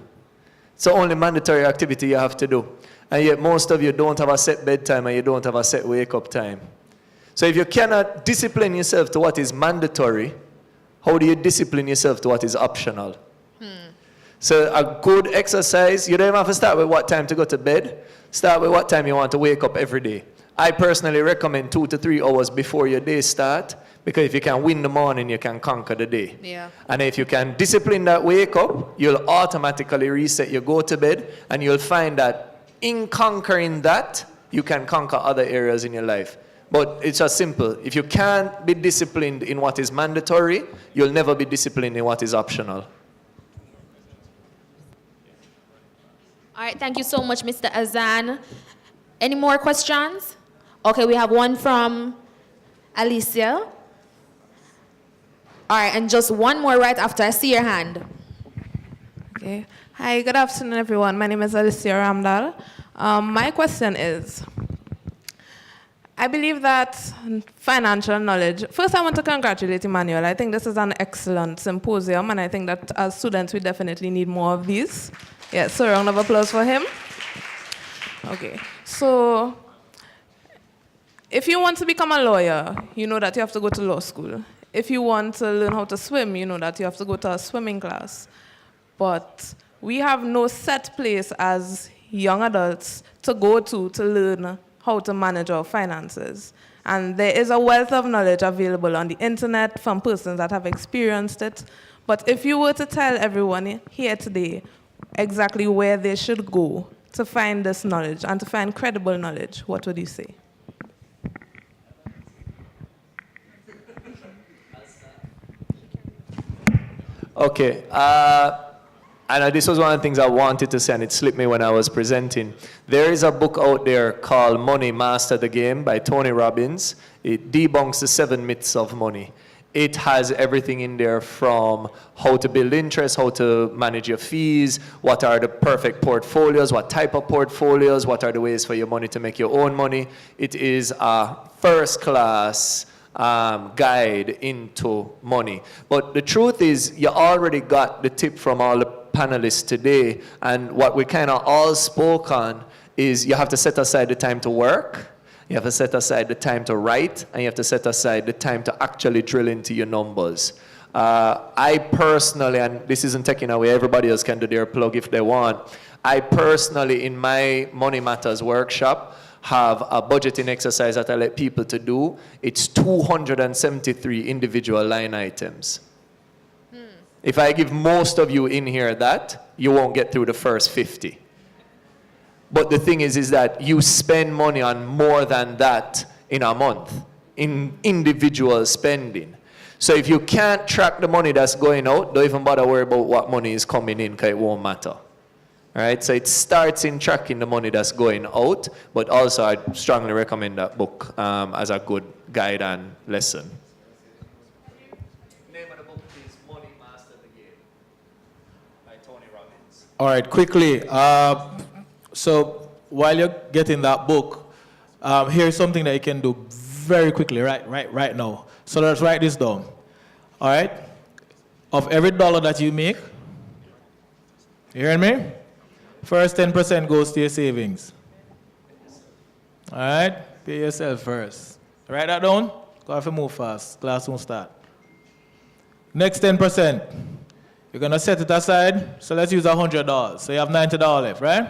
It's the only mandatory activity you have to do. And yet most of you don't have a set bedtime and you don't have a set wake-up time. So if you cannot discipline yourself to what is mandatory, how do you discipline yourself to what is optional? So a good exercise, you don't even have to start with what time to go to bed. Start with what time you want to wake up every day. I personally recommend 2 to 3 hours before your day start, because if you can win the morning, you can conquer the day. Yeah. And if you can discipline that wake up, you'll automatically reset your go to bed, and you'll find that in conquering that, you can conquer other areas in your life. But it's just simple. If you can't be disciplined in what is mandatory, you'll never be disciplined in what is optional. All right, thank you so much, Mr. Azan. Any more questions? Okay, we have one from Alicia. All right, and just one more right after. I see your hand. Okay. Hi, good afternoon, everyone. My name is Alicia Ramdal. My question is, I believe that financial knowledge, first I want to congratulate Emmanuel. I think this is an excellent symposium, and I think that as students we definitely need more of these. Yes, so a round of applause for him. Okay, so if you want to become a lawyer, you know that you have to go to law school. if you want to learn how to swim, you know that you have to go to a swimming class. But we have no set place as young adults to go to learn how to manage our finances. And there is a wealth of knowledge available on the internet from persons that have experienced it. But if you were to tell everyone here today exactly where they should go to find this knowledge and to find credible knowledge, what would you say? Okay. I know this was one of the things I wanted to say, and it slipped me when I was presenting. There is a book out there called Money, Master the Game by Tony Robbins. It debunks the 7 myths of money. It has everything in there from how to build interest, how to manage your fees, what are the perfect portfolios, what type of portfolios, what are the ways for your money to make your own money. It is a first-class guide into money. But the truth is, you already got the tip from all the panelists today, and what we kind of all spoke on is you have to set aside the time to work, you have to set aside the time to write, and you have to set aside the time to actually drill into your numbers. I personally, and this isn't taking away, everybody else can do their plug if they want, I personally, in my Money Matters workshop, have a budgeting exercise that I let people to do. It's 273 individual line items. If I give most of you in here that, you won't get through the first 50. But the thing is that you spend money on more than that in a month, in individual spending. So if you can't track the money that's going out, don't even bother worry about what money is coming in, because it won't matter. All right, so it starts in tracking the money that's going out, but also I strongly recommend that book as a good guide and lesson. Name of the book is Money Master the Game by Tony Robbins. All right, quickly. So while you're getting that book, here's something that you can do very quickly right now. So let's write this down. All right? Of every dollar that you make, you hearing me? First 10% goes to your savings. All right? Pay yourself first. Write that down. Go have to move fast. Class won't start. Next 10%. You're going to set it aside. So let's use $100. So you have $90 left, right?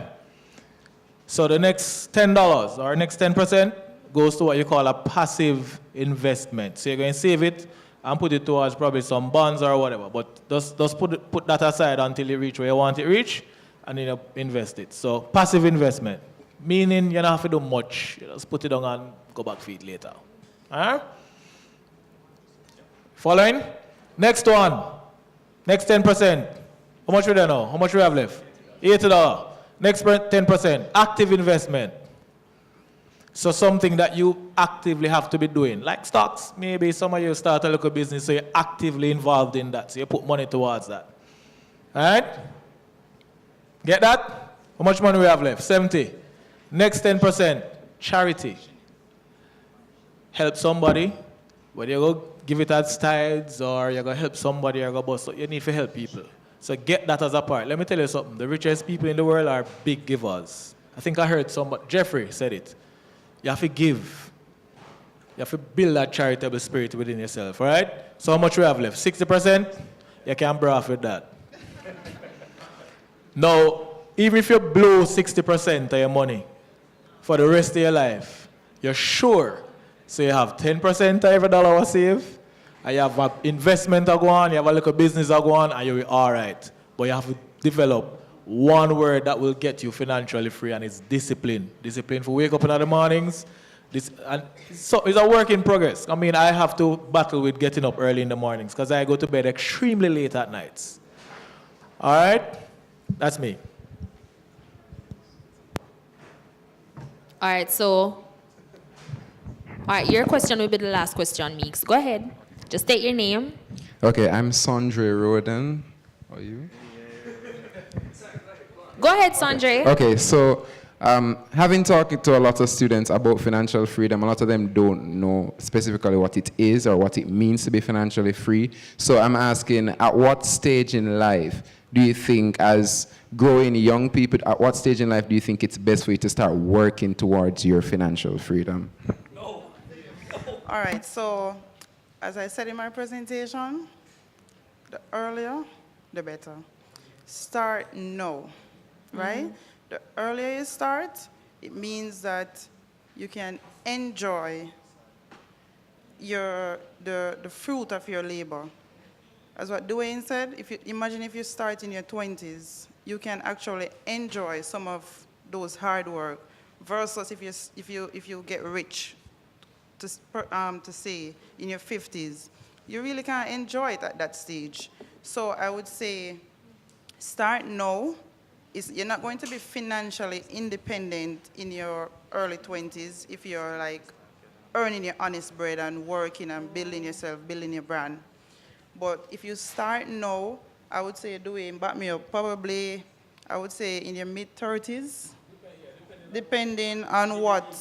So the next $10 or next 10% goes to what you call a passive investment. So you're going to save it and put it towards probably some bonds or whatever. But just put that aside until you reach where you want it to reach, and then you invest it. So passive investment, meaning you don't have to do much. You just put it on and go back for it later. All right? Following? Next one. Next 10%. How much we there now? How much we have left? $80. Next 10%. Active investment. So something that you actively have to be doing. Like stocks. Maybe some of you start a local business, so you're actively involved in that. So you put money towards that. All right? Get that? How much money we have left? 70. Next 10%, charity. Help somebody. Whether you go give it as tithes or you're going to help somebody or go bust. So you need to help people. So get that as a part. Let me tell you something. The richest people in the world are big givers. I think I heard somebody, Jeffrey said it. You have to give. You have to build that charitable spirit within yourself, all right? So how much we have left? 60%? You can braff with that. Now, even if you blow 60% of your money for the rest of your life, you're sure. So you have 10% of every dollar you save, and you have an investment to go on, you have a little business to go on, and you'll be all right. But you have to develop one word that will get you financially free, and it's discipline. Discipline for wake up in the mornings. And so it's a work in progress. I mean, I have to battle with getting up early in the mornings because I go to bed extremely late at nights. All right? That's me. All right, so, all right, your question will be the last question, Meeks. Go ahead. Just state your name. Okay, I'm Sondre Roden. Are you? Go ahead, Sondre. Okay, so having talked to a lot of students about financial freedom, a lot of them don't know specifically what it is or what it means to be financially free. So I'm asking, at what stage in life do you think, as growing young people, at what stage in life do you think it's best for you to start working towards your financial freedom? All right, so as I said in my presentation, the earlier, the better. Start now, right? The earlier you start, it means that you can enjoy the fruit of your labor. As what Dwayne said, imagine if you start in your 20s, you can actually enjoy some of those hard work versus if you get rich, to say, in your 50s. You really can't enjoy it at that stage. So I would say start now. You're not going to be financially independent in your early 20s if you're like earning your honest bread and working and building yourself, building your brand. But if you start now, I would say, Dwayne, back me up, probably, I would say in your mid-30s, depending on what.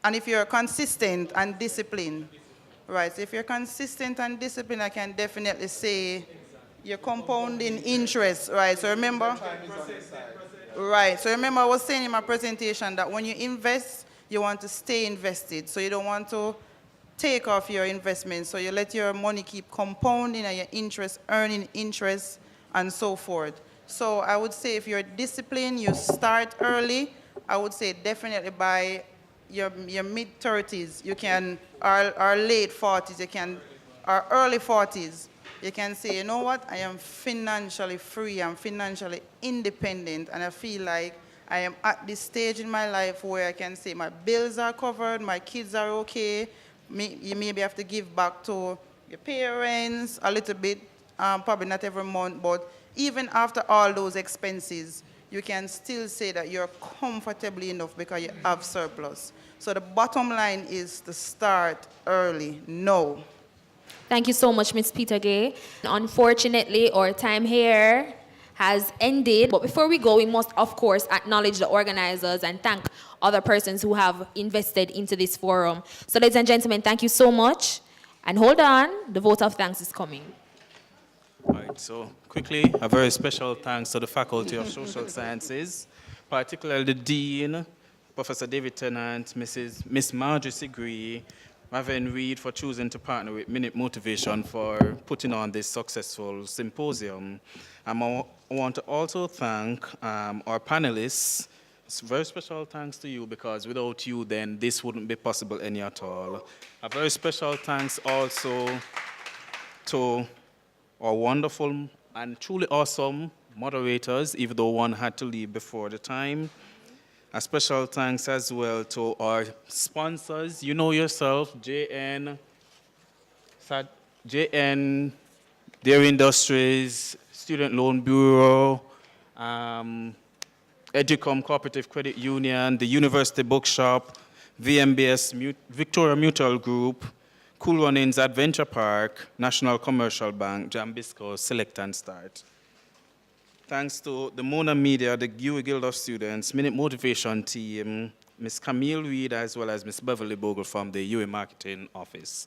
And if you're consistent and disciplined, right? So if you're consistent and disciplined, I can definitely say you're compounding interest, right? So remember, right? So remember I was saying in my presentation that when you invest, you want to stay invested. So you don't want to take off your investment. So you let your money keep compounding and your interest, earning interest, and so forth. So I would say if you're disciplined, you start early. I would say definitely by your mid-30s, you can, or late 40s, you can, or early 40s, you can say, you know what, I am financially free, I'm financially independent, and I feel like I am at this stage in my life where I can say my bills are covered, my kids are okay, you maybe have to give back to your parents a little bit, probably not every month, but even after all those expenses, you can still say that you're comfortably enough because you have surplus. So the bottom line is to start early, no. Thank you so much, Ms. Peter Gay. Unfortunately, our time here has ended. But before we go, we must, of course, acknowledge the organizers and thank other persons who have invested into this forum. So, ladies and gentlemen, thank you so much. And hold on, the vote of thanks is coming. All right, so quickly, a very special thanks to the Faculty of Social Sciences, particularly the Dean, Professor David Tennant, Miss Marjorie Sigree, Raven Reed for choosing to partner with Minute Motivation for putting on this successful symposium. I want to also thank our panelists. It's a very special thanks to you because without you, then this wouldn't be possible any at all. A very special thanks also to our wonderful and truly awesome moderators, even though one had to leave before the time. A special thanks as well to our sponsors. You know yourself, JN, Dairy Industries, Student Loan Bureau, Educom Cooperative Credit Union, the University Bookshop, VMBS Victoria Mutual Group, Cool Runnings Adventure Park, National Commercial Bank, Jambisco, Select and Start. Thanks to the MonaMedia, the UWI Guild of Students, Minute Motivation team, Ms. Camille Reed, as well as Ms. Beverly Bogle from the UWI Marketing Office.